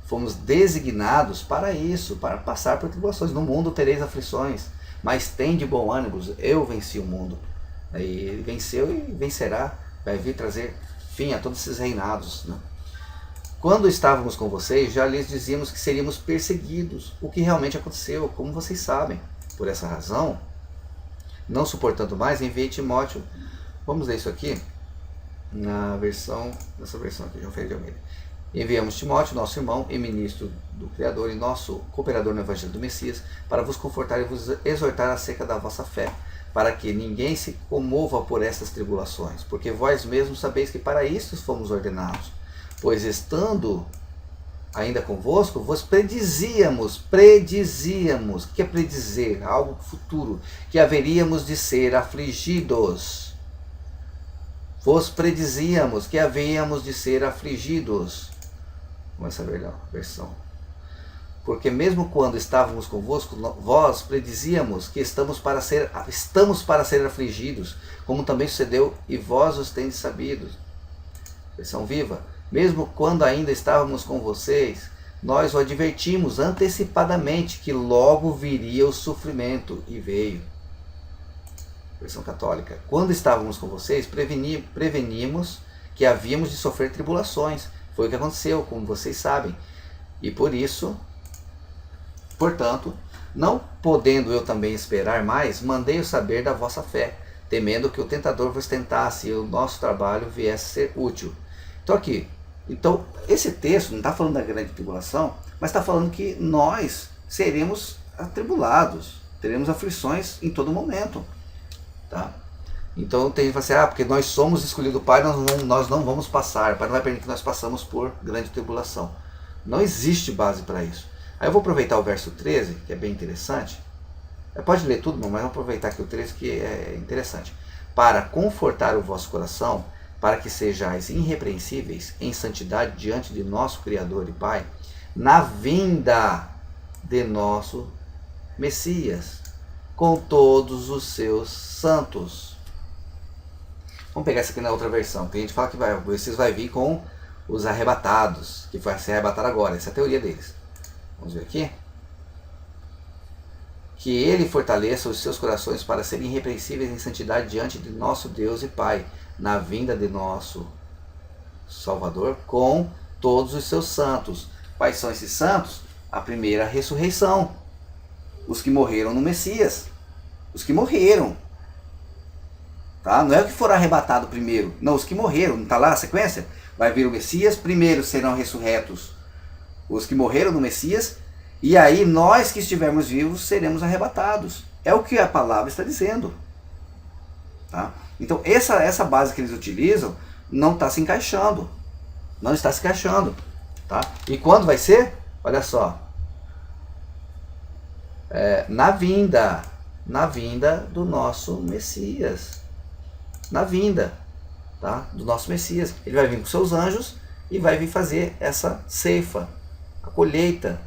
Fomos designados para isso, para passar por tribulações. No mundo tereis aflições, mas tem de bom ânimo, eu venci o mundo. Aí ele venceu e vencerá, vai vir trazer fim a todos esses reinados, né? Quando estávamos com vocês, já lhes dizíamos que seríamos perseguidos, o que realmente aconteceu, como vocês sabem. Por essa razão, não suportando mais, enviei Timóteo. Vamos ler isso aqui nessa versão aqui, João Ferreira de Almeida. Enviamos Timóteo, nosso irmão e ministro do Criador e nosso cooperador no Evangelho do Messias, para vos confortar e vos exortar acerca da vossa fé, para que ninguém se comova por estas tribulações, porque vós mesmos sabeis que para isto fomos ordenados. Pois estando ainda convosco, vos predizíamos, o que é predizer? Algo futuro, que haveríamos de ser afligidos. Vos predizíamos que havíamos de ser afligidos. Vamos ver a versão. Porque mesmo quando estávamos convosco, vós predizíamos que estamos para ser afligidos, como também sucedeu, e vós os tendes sabido. Versão Viva. Mesmo quando ainda estávamos com vocês, nós o advertimos antecipadamente que logo viria o sofrimento, e veio. Versão Católica. Quando estávamos com vocês, prevenimos que havíamos de sofrer tribulações. Foi o que aconteceu, como vocês sabem. E por isso, portanto, não podendo eu também esperar mais, mandei-o saber da vossa fé, temendo que o tentador vos tentasse e o nosso trabalho viesse a ser útil. Então, esse texto não está falando da grande tribulação, mas está falando que nós seremos atribulados, teremos aflições em todo momento. Tá? Então tem gente que fala assim, porque nós somos escolhidos do Pai, nós não vamos passar, o Pai não vai permitir que nós passamos por grande tribulação. Não existe base para isso. Aí eu vou aproveitar o verso 13, que é bem interessante. Pode ler tudo, mas vamos aproveitar aqui o 13, que é interessante. Para confortar o vosso coração, para que sejais irrepreensíveis em santidade diante de nosso Criador e Pai, na vinda de nosso Messias, com todos os seus santos. Vamos pegar isso aqui na outra versão. Tem gente que fala que o Messias vai vir com os arrebatados, que vai ser arrebatado agora. Essa é a teoria deles. Vamos ver aqui. Que ele fortaleça os seus corações para serem irrepreensíveis em santidade diante de nosso Deus e Pai, na vinda de nosso Salvador, com todos os seus santos. Quais são esses santos? A primeira ressurreição. Os que morreram no Messias. Os que morreram. Tá? Não é o que foram arrebatados primeiro. Não, os que morreram. Não está lá a sequência? Vai vir o Messias, primeiro serão ressurretos os que morreram no Messias, e aí nós que estivermos vivos seremos arrebatados. É o que a palavra está dizendo. Tá? Então essa base que eles utilizam não está se encaixando. Não está se encaixando. Tá? E quando vai ser? Olha só. Na vinda do nosso Messias. Na vinda, tá? Do nosso Messias. Ele vai vir com seus anjos e vai vir fazer essa ceifa, a colheita.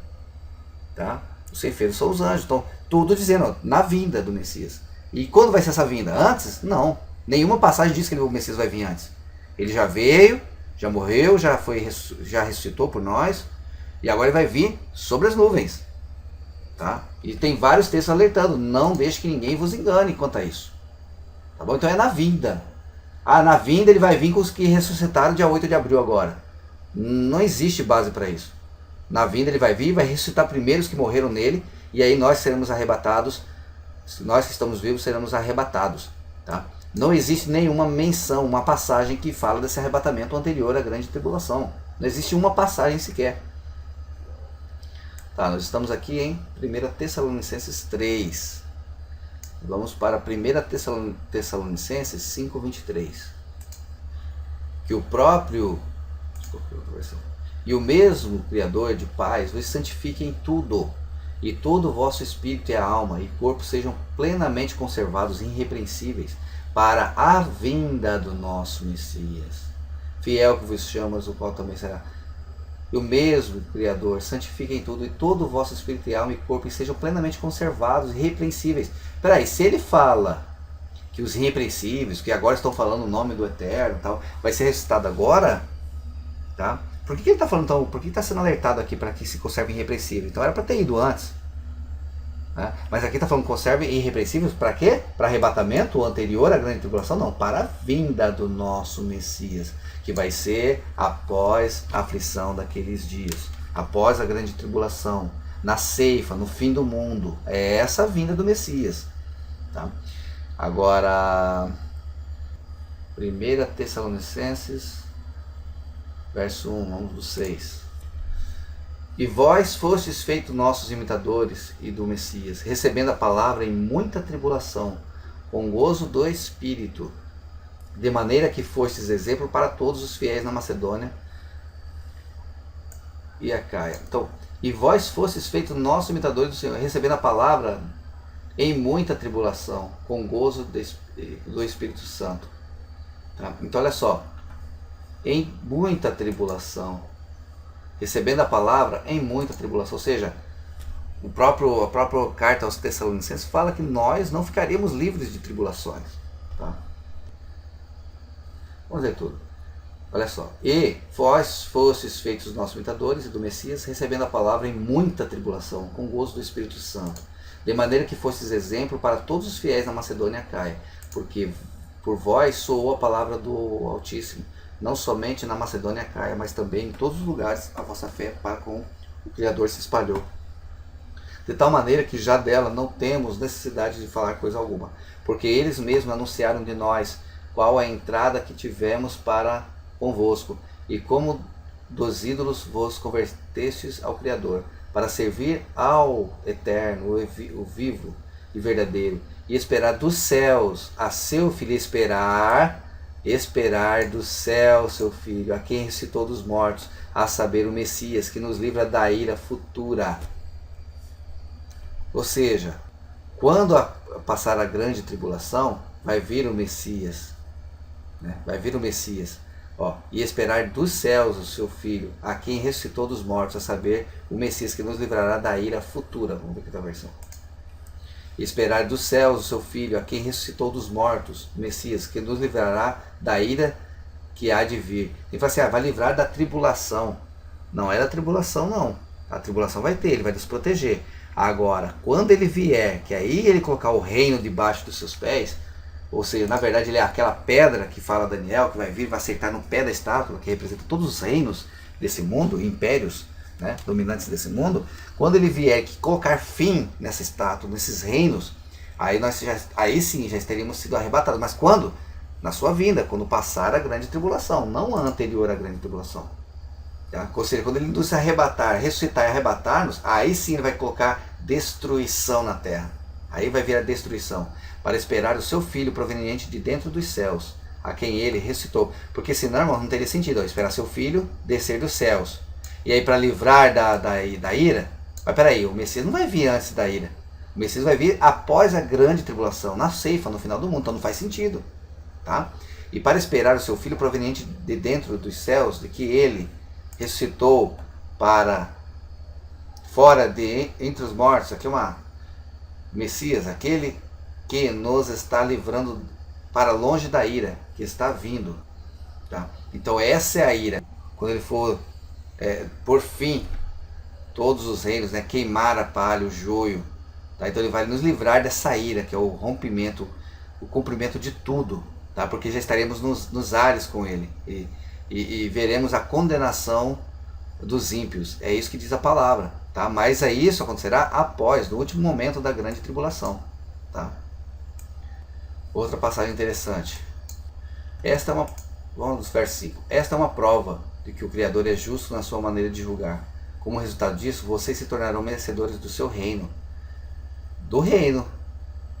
Tá? Os ceifeiros são os anjos. Então, tudo dizendo, na vinda do Messias. E quando vai ser essa vinda? Antes? Não. Nenhuma passagem diz que o Messias vai vir antes. Ele já veio, já morreu, já ressuscitou por nós, e agora ele vai vir sobre as nuvens. Tá? E tem vários textos alertando, não deixe que ninguém vos engane quanto a isso. Tá bom? Então é na vinda. Na vinda ele vai vir com os que ressuscitaram dia 8 de abril agora. Não existe base para isso. Na vinda ele vai vir, vai ressuscitar primeiro os que morreram nele, e aí nós seremos arrebatados, nós que estamos vivos seremos arrebatados. Tá? Não existe nenhuma menção, uma passagem que fala desse arrebatamento anterior à grande tribulação. Não existe uma passagem sequer. Tá, nós estamos aqui em 1 Tessalonicenses 3. Vamos para 1 Tessalonicenses 5:23. Que o próprio e o mesmo Criador de paz vos santifique em tudo, e todo o vosso espírito e a alma e corpo sejam plenamente conservados irrepreensíveis para a vinda do nosso Messias. Fiel que vos chamas, o qual também será. E o mesmo Criador santifique em tudo, e todo o vosso espírito e alma e corpo sejam plenamente conservados, irrepreensíveis. Peraí, se ele fala que os irrepreensíveis, que agora estão falando o nome do Eterno, tal, vai ser ressuscitado agora, tá? Por que ele está falando então? Por que está sendo alertado aqui para que se conserve irrepreensível? Então era para ter ido antes. Né? Mas aqui está falando conserve irrepreensíveis para quê? Para arrebatamento anterior à grande tribulação? Não, para a vinda do nosso Messias, que vai ser após a aflição daqueles dias, após a grande tribulação, na ceifa, no fim do mundo. É essa a vinda do Messias. Tá? Agora, 1 Tessalonicenses, verso 1, vamos do 6. E vós fostes feitos nossos imitadores e do Messias, recebendo a palavra em muita tribulação, com gozo do Espírito, de maneira que fostes exemplo para todos os fiéis na Macedônia e Acaia. Então, e vós fostes feitos nossos imitadores do Senhor, recebendo a palavra em muita tribulação, com gozo do Espírito Santo. Tá? Então, olha só, em muita tribulação, recebendo a palavra em muita tribulação, ou seja, a própria carta aos Tessalonicenses fala que nós não ficaríamos livres de tribulações. Tá? Vamos ler tudo. Olha só. E vós fostes feitos nossos imitadores e do Messias, recebendo a palavra em muita tribulação, com gozo do Espírito Santo, de maneira que fostes exemplo para todos os fiéis na Macedônia e Acaia, porque por vós soou a palavra do Altíssimo, não somente na Macedônia e Acaia, mas também em todos os lugares a vossa fé para com o Criador se espalhou. De tal maneira que já dela não temos necessidade de falar coisa alguma, porque eles mesmos anunciaram de nós qual a entrada que tivemos para convosco, e como dos ídolos vos convertestes ao Criador, para servir ao Eterno, o vivo e verdadeiro, e esperar dos céus a seu Filho, esperar do céu seu Filho, a quem ressuscitou dos mortos, a saber, o Messias, que nos livra da ira futura. Ou seja, quando passar a grande tribulação, vai vir o Messias. Né? Vai vir o Messias. Ó, e esperar dos céus o seu Filho, a quem ressuscitou dos mortos, a saber, o Messias, que nos livrará da ira futura. Vamos ver aqui a versão. Esperar dos céus o seu Filho, a quem ressuscitou dos mortos, o Messias, que nos livrará da ira que há de vir. Ele fala assim, vai livrar da tribulação. Não é da tribulação, não. A tribulação vai ter, ele vai nos proteger. Agora, quando ele vier, que aí ele colocar o reino debaixo dos seus pés, ou seja, na verdade ele é aquela pedra que fala Daniel, que vai vir, vai acertar no pé da estátua, que representa todos os reinos desse mundo, impérios, né, dominantes desse mundo. Quando ele vier que colocar fim nessa estátua, nesses reinos, aí sim já teríamos sido arrebatados. Mas quando? Na sua vinda, quando passar a grande tribulação, não a anterior à grande tribulação. Tá? Ou seja, quando ele nos arrebatar, ressuscitar e arrebatar-nos, aí sim ele vai colocar destruição na terra. Aí vai vir a destruição, para esperar o seu Filho proveniente de dentro dos céus, a quem ele ressuscitou. Porque senão, irmão, não teria sentido esperar seu Filho descer dos céus. E aí, para livrar da ira, mas peraí, o Messias não vai vir antes da ira. O Messias vai vir após a grande tribulação, na ceifa, no final do mundo. Então não faz sentido. Tá? E para esperar o seu Filho proveniente de dentro dos céus, de que ele ressuscitou para fora de entre os mortos, aqui uma Messias, aquele que nos está livrando para longe da ira, que está vindo. Tá? Então essa é a ira. Quando ele for por fim todos os reinos, né, queimar a palha, o joio. Tá? Então ele vai nos livrar dessa ira, que é o rompimento, o cumprimento de tudo. Tá? Porque já estaremos nos ares com ele. E veremos a condenação dos ímpios. É isso que diz a palavra. Tá? Mas aí isso acontecerá após, no último momento da grande tribulação. Tá? Outra passagem interessante. Vamos aos versículos. Esta é uma prova de que o Criador é justo na sua maneira de julgar. Como resultado disso, vocês se tornarão merecedores do seu reino. Do reino.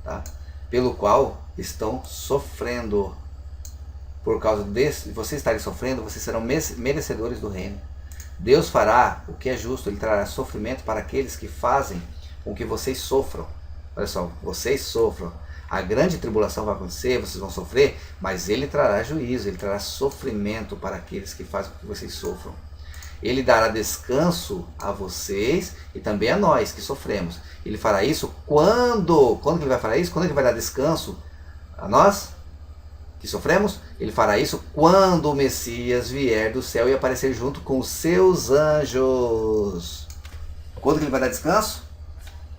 Tá? Pelo qual estão sofrendo. Por causa de vocês estarem sofrendo, vocês serão merecedores do reino. Deus fará o que é justo, ele trará sofrimento para aqueles que fazem com que vocês sofram. Olha só, vocês sofram. A grande tribulação vai acontecer, vocês vão sofrer, mas ele trará juízo, ele trará sofrimento para aqueles que fazem com que vocês sofram. Ele dará descanso a vocês e também a nós que sofremos. Ele fará isso quando? Quando que ele vai fazer isso? Quando ele vai dar descanso a nós que sofremos? Ele fará isso quando o Messias vier do céu e aparecer junto com os seus anjos. Quando que ele vai dar descanso?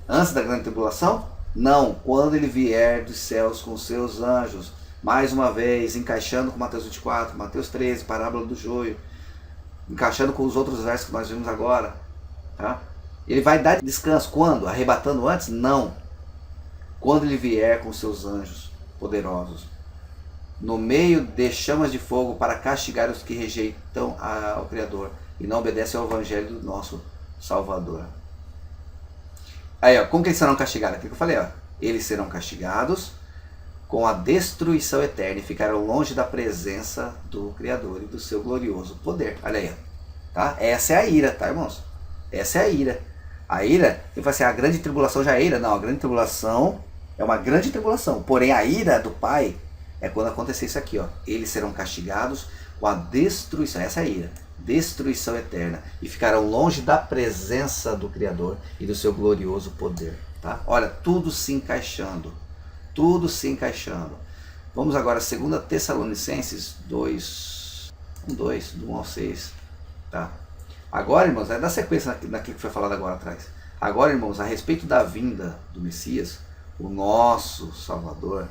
Antes da grande tribulação? Não, quando ele vier dos céus com seus anjos, mais uma vez, encaixando com Mateus 24, Mateus 13, parábola do joio, encaixando com os outros versos que nós vimos agora, tá? Ele vai dar descanso quando? Arrebatando antes? Não. Quando ele vier com seus anjos poderosos, no meio de chamas de fogo para castigar os que rejeitam ao Criador e não obedecem ao Evangelho do nosso Salvador. Aí, ó, como que eles serão castigados? Aquilo que eu falei, ó. Eles serão castigados com a destruição eterna e ficarão longe da presença do Criador e do seu glorioso poder. Olha aí, ó. Tá? Essa é a ira, tá, irmãos? Essa é a ira. A ira, ele fala assim, a grande tribulação já é ira. Não, a grande tribulação é uma grande tribulação. Porém, a ira do Pai é quando acontecer isso aqui, ó. Eles serão castigados com a destruição. Essa é a ira. Destruição eterna. E ficarão longe da presença do Criador e do seu glorioso poder. Tá? Olha, tudo se encaixando. Tudo se encaixando. Vamos agora a 2 Tessalonicenses 2, 2, do 1 ao 6. Tá? Agora, irmãos, é da sequência naquilo que foi falado agora atrás. Agora, irmãos, a respeito da vinda do Messias, o nosso Salvador,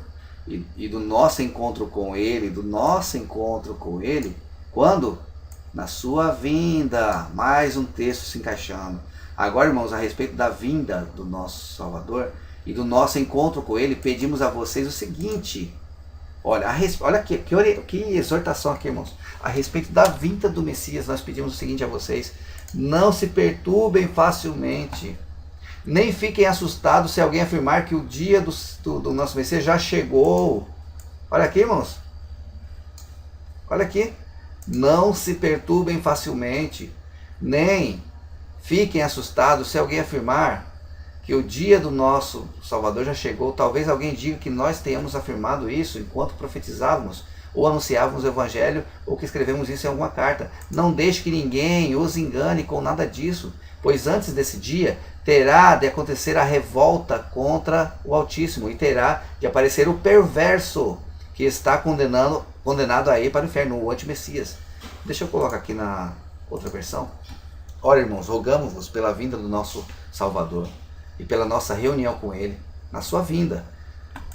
e do nosso encontro com Ele, quando? Na sua vinda. Mais um texto se encaixando. Agora, irmãos, a respeito da vinda do nosso Salvador e do nosso encontro com Ele, pedimos a vocês o seguinte. Olha que exortação aqui, irmãos. A respeito da vinda do Messias, nós pedimos o seguinte a vocês. Não se perturbem facilmente, nem fiquem assustados se alguém afirmar que o dia do nosso Messias já chegou. Olha aqui, irmãos. Olha aqui. Não se perturbem facilmente, nem fiquem assustados se alguém afirmar que o dia do nosso Salvador já chegou. Talvez alguém diga que nós tenhamos afirmado isso enquanto profetizávamos, ou anunciávamos o Evangelho, ou que escrevemos isso em alguma carta. Não deixe que ninguém os engane com nada disso, pois antes desse dia terá de acontecer a revolta contra o Altíssimo, e terá de aparecer o perverso, que está condenado a ir para o inferno, o anti-Messias. Deixa eu colocar aqui na outra versão. Ora, irmãos, rogamos-vos pela vinda do nosso Salvador e pela nossa reunião com Ele, na sua vinda,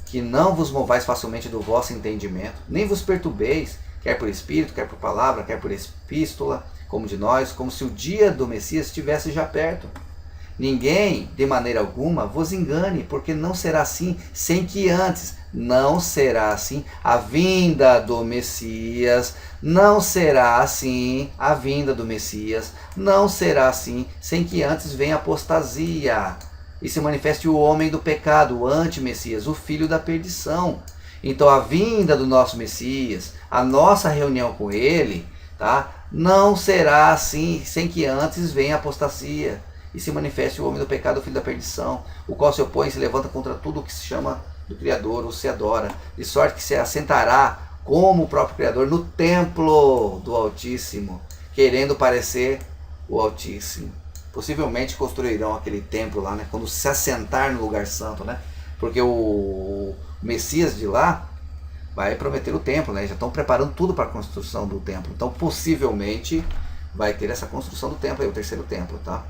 que não vos movais facilmente do vosso entendimento, nem vos perturbeis, quer por espírito, quer por palavra, quer por epístola, como de nós, como se o dia do Messias estivesse já perto. Ninguém, de maneira alguma, vos engane, porque não será assim, sem que antes, não será assim a vinda do Messias, não será assim a vinda do Messias, não será assim, sem que antes venha a apostasia, e se manifeste o homem do pecado, o anti-Messias, o filho da perdição. Então a vinda do nosso Messias, a nossa reunião com Ele, tá? Não será assim, sem que antes venha a apostasia, e se manifeste o homem do pecado, o filho da perdição, o qual se opõe e se levanta contra tudo o que se chama do Criador, ou se adora, de sorte que se assentará como o próprio Criador no templo do Altíssimo, querendo parecer o Altíssimo. Possivelmente construirão aquele templo lá, né, quando se assentar no lugar santo, né, porque o Messias de lá vai prometer o templo, né, já estão preparando tudo para a construção do templo, então possivelmente vai ter essa construção do templo, aí, o terceiro templo, tá?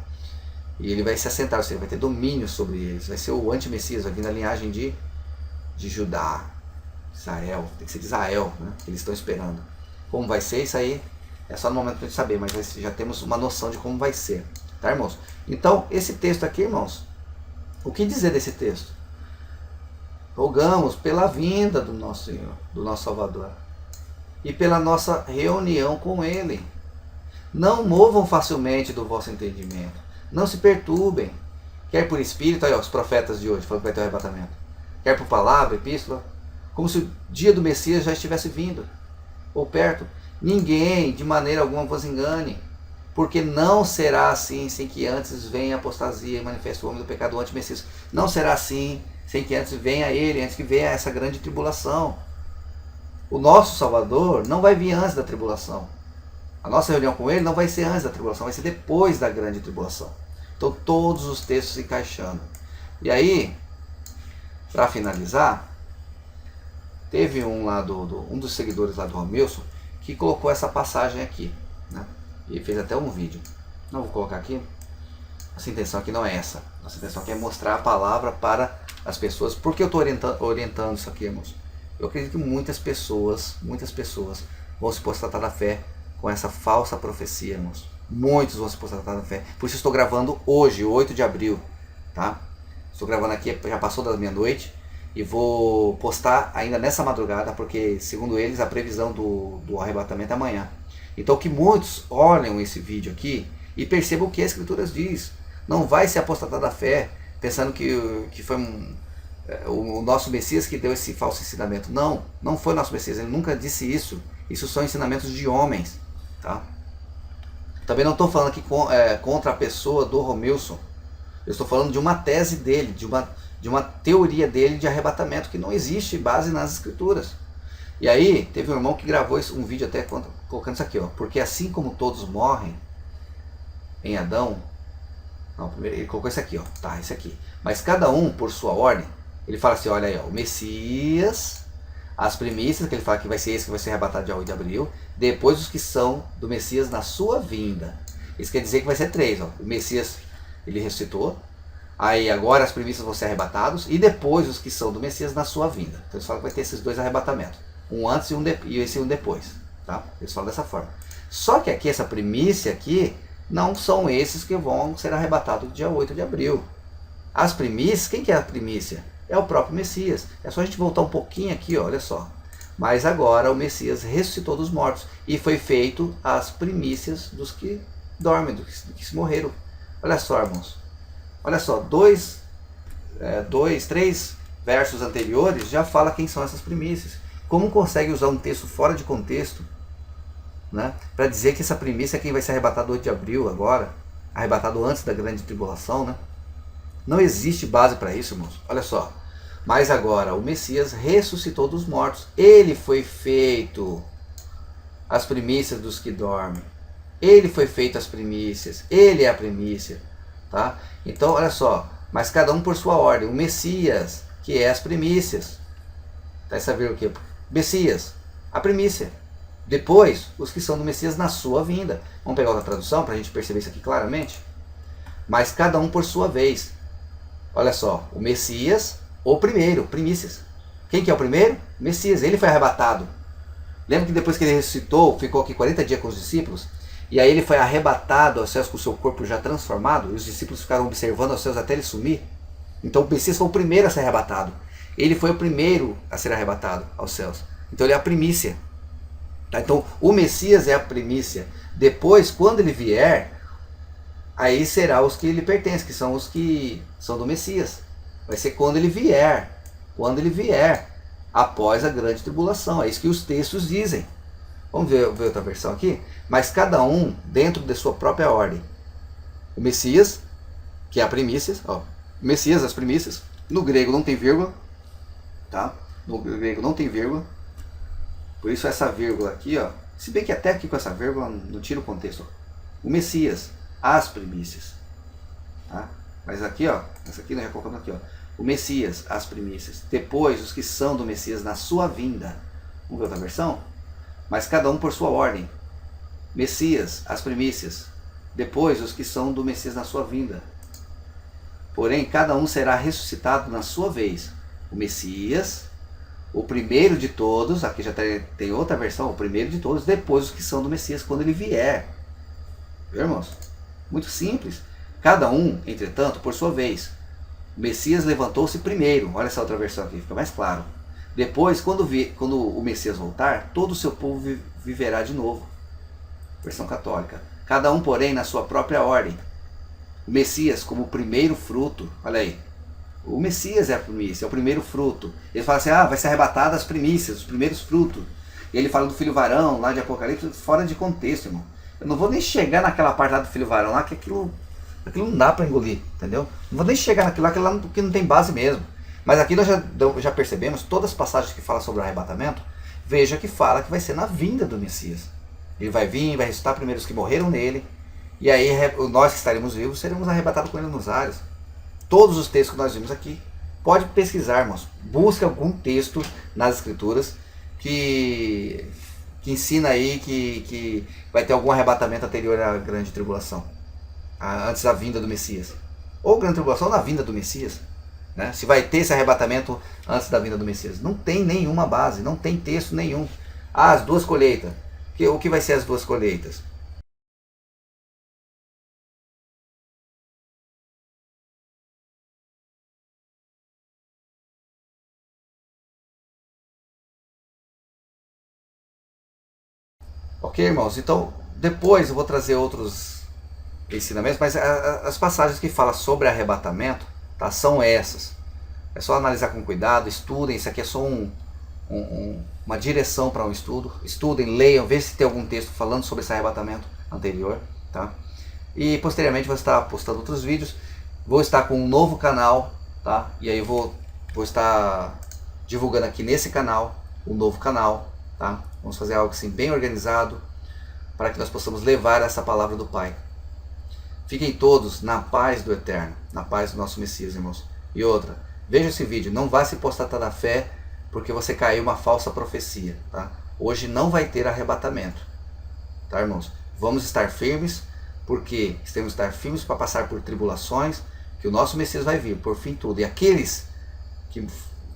E ele vai se assentar, ou seja, vai ter domínio sobre eles. Vai ser o anti-Messias, vai vir da linhagem de Judá, Israel, tem que ser de Israel, né, que eles estão esperando. Como vai ser isso aí, é só no momento para a gente saber, mas já temos uma noção de como vai ser. Tá, irmãos? Então, esse texto aqui, irmãos, o que dizer desse texto? Rogamos pela vinda do nosso Senhor, do nosso Salvador, e pela nossa reunião com Ele. Não movam facilmente do vosso entendimento. Não se perturbem, quer por espírito, aí ó, os profetas de hoje falando que vai ter o arrebatamento, quer por palavra, epístola, como se o dia do Messias já estivesse vindo, ou perto. Ninguém, de maneira alguma, vos engane, porque não será assim, sem que antes venha a apostasia e manifeste o homem do pecado, o anti-Messias. Não será assim, sem que antes venha Ele, antes que venha essa grande tribulação. O nosso Salvador não vai vir antes da tribulação. A nossa reunião com Ele não vai ser antes da tribulação, vai ser depois da grande tribulação. Então todos os textos se encaixando. E aí, para finalizar, teve um dos seguidores lá do Romilson que colocou essa passagem aqui, né? E fez até um vídeo. Não vou colocar aqui. Nossa intenção aqui não é essa. Nossa intenção aqui é mostrar a palavra para as pessoas. Por que eu estou orientando isso aqui, irmãos? Eu acredito que muitas pessoas vão se apostatar da fé com essa falsa profecia, irmãos. Muitos vão se apostatar da fé. Por isso estou gravando hoje, 8 de abril, tá? Estou gravando aqui, já passou da meia-noite, e vou postar ainda nessa madrugada, porque segundo eles a previsão do arrebatamento é amanhã. Então que muitos olhem esse vídeo aqui e percebam o que a Escritura diz. Não vai se apostatar da fé pensando que foi o nosso Messias que deu esse falso ensinamento. Não, não foi o nosso Messias, ele nunca disse isso. Isso são ensinamentos de homens, tá? Também não estou falando aqui contra a pessoa do Romilson. Eu estou falando de uma tese dele, de uma teoria dele de arrebatamento que não existe base nas Escrituras. E aí, teve um irmão que gravou um vídeo até colocando isso aqui, ó. Porque assim como todos morrem em Adão... Não, primeiro ele colocou isso aqui, ó. Tá, esse aqui. Mas cada um por sua ordem. Ele fala assim, olha aí, ó. O Messias, as primícias, que ele fala que vai ser esse que vai ser arrebatado dia 8 de abril. Depois os que são do Messias na sua vinda. Isso quer dizer que vai ser 3, ó. O Messias, ele ressuscitou. Aí agora as primícias vão ser arrebatados. E depois os que são do Messias na sua vinda. Então eles falam que vai ter esses 2 arrebatamentos. Um antes e esse um depois. Tá? Eles falam dessa forma. Só que aqui, essa primícia aqui, não são esses que vão ser arrebatados dia 8 de abril. As primícias, quem que é a primícia? É o próprio Messias. É só a gente voltar um pouquinho aqui, ó, olha só. Mas agora o Messias ressuscitou dos mortos. E foi feito as primícias dos que dormem, dos que se morreram. Olha só, irmãos. Olha só, 3 versos anteriores já fala quem são essas primícias. Como consegue usar um texto fora de contexto, né, para dizer que essa primícia é quem vai ser arrebatado 8 de abril agora, arrebatado antes da grande tribulação, né? Não existe base para isso, irmãos. Olha só. Mas agora o Messias ressuscitou dos mortos. Ele foi feito as primícias dos que dormem. Ele foi feito as primícias. Ele é a primícia, tá? Então, olha só. Mas cada um por sua ordem. O Messias, que é as primícias. Tá, saber o que? Messias, a primícia. Depois, os que são do Messias na sua vinda. Vamos pegar outra tradução para a gente perceber isso aqui claramente. Mas cada um por sua vez. Olha só, o Messias, o primeiro, primícias. Quem que é o primeiro? O Messias, ele foi arrebatado. Lembra que depois que ele ressuscitou, ficou aqui 40 dias com os discípulos? E aí ele foi arrebatado aos céus com o seu corpo já transformado, e os discípulos ficaram observando aos céus até ele sumir. Então o Messias foi o primeiro a ser arrebatado. Ele foi o primeiro a ser arrebatado aos céus. Então ele é a primícia. Tá? Então o Messias é a primícia. Depois, quando ele vier, aí será os que lhe pertencem, que são os que são do Messias. Vai ser quando ele vier. Quando ele vier, após a grande tribulação. É isso que os textos dizem. Vamos ver outra versão aqui? Mas cada um dentro de sua própria ordem. O Messias, que é a primícia, ó. O Messias, as primícias. No grego não tem vírgula. Tá? No grego não tem vírgula. Por isso essa vírgula aqui, ó. Se bem que até aqui com essa vírgula não tira o contexto. Ó. O Messias, as primícias. Tá? Mas aqui, ó. Essa aqui nós já colocamos aqui, ó. O Messias, as primícias. Depois os que são do Messias na sua vinda. Vamos ver outra versão? Mas cada um por sua ordem. Messias, as primícias. Depois os que são do Messias na sua vinda. Porém, cada um será ressuscitado na sua vez. O Messias, o primeiro de todos, aqui já tem outra versão, o primeiro de todos, depois os que são do Messias, quando ele vier. Viu, irmãos? Muito simples. Cada um, entretanto, por sua vez. O Messias levantou-se primeiro. Olha essa outra versão aqui, fica mais claro. Depois, quando o Messias voltar, todo o seu povo viverá de novo. Versão católica. Cada um, porém, na sua própria ordem. O Messias como o primeiro fruto. Olha aí. O Messias é a primícia, é o primeiro fruto. Ele fala assim, vai ser arrebatado as primícias, os primeiros frutos. E ele fala do filho varão, lá de Apocalipse, fora de contexto, irmão. Eu não vou nem chegar naquela parte lá do filho varão, lá que aquilo não dá para engolir, entendeu? Não vou nem chegar naquilo lá que não tem base mesmo. Mas aqui nós já percebemos, todas as passagens que falam sobre o arrebatamento, veja que fala que vai ser na vinda do Messias. Ele vai vir, vai ressuscitar primeiro os que morreram nele, e aí nós que estaremos vivos seremos arrebatados com ele nos ares. Todos os textos que nós vimos aqui, pode pesquisar, irmãos. Busque algum texto nas Escrituras que ensina aí que vai ter algum arrebatamento anterior à grande tribulação. antes da vinda do Messias. Ou grande tribulação na vinda do Messias. Né? Se vai ter esse arrebatamento antes da vinda do Messias. Não tem nenhuma base, não tem texto nenhum. As duas colheitas. O que vai ser as duas colheitas? Ok, irmãos? Então, depois eu vou trazer outros ensinamentos, mas as passagens que falam sobre arrebatamento, tá, são essas. É só analisar com cuidado, estudem, isso aqui é só uma direção para um estudo. Estudem, leiam, vejam se tem algum texto falando sobre esse arrebatamento anterior. Tá? E posteriormente vou estar postando outros vídeos. Vou estar com um novo canal, tá? E aí eu vou estar divulgando aqui nesse canal, um novo canal. Tá? Vamos fazer algo assim bem organizado, para que nós possamos levar essa palavra do Pai. Fiquem todos na paz do Eterno, na paz do nosso Messias, irmãos. E outra, veja esse vídeo, não vá se apostatar da fé, porque você caiu uma falsa profecia. Tá? Hoje não vai ter arrebatamento. Tá, irmãos? Vamos estar firmes, porque temos que estar firmes para passar por tribulações, que o nosso Messias vai vir, por fim tudo. E aqueles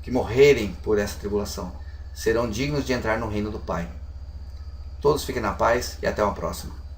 que morrerem por essa tribulação serão dignos de entrar no reino do Pai. Todos fiquem na paz e até uma próxima.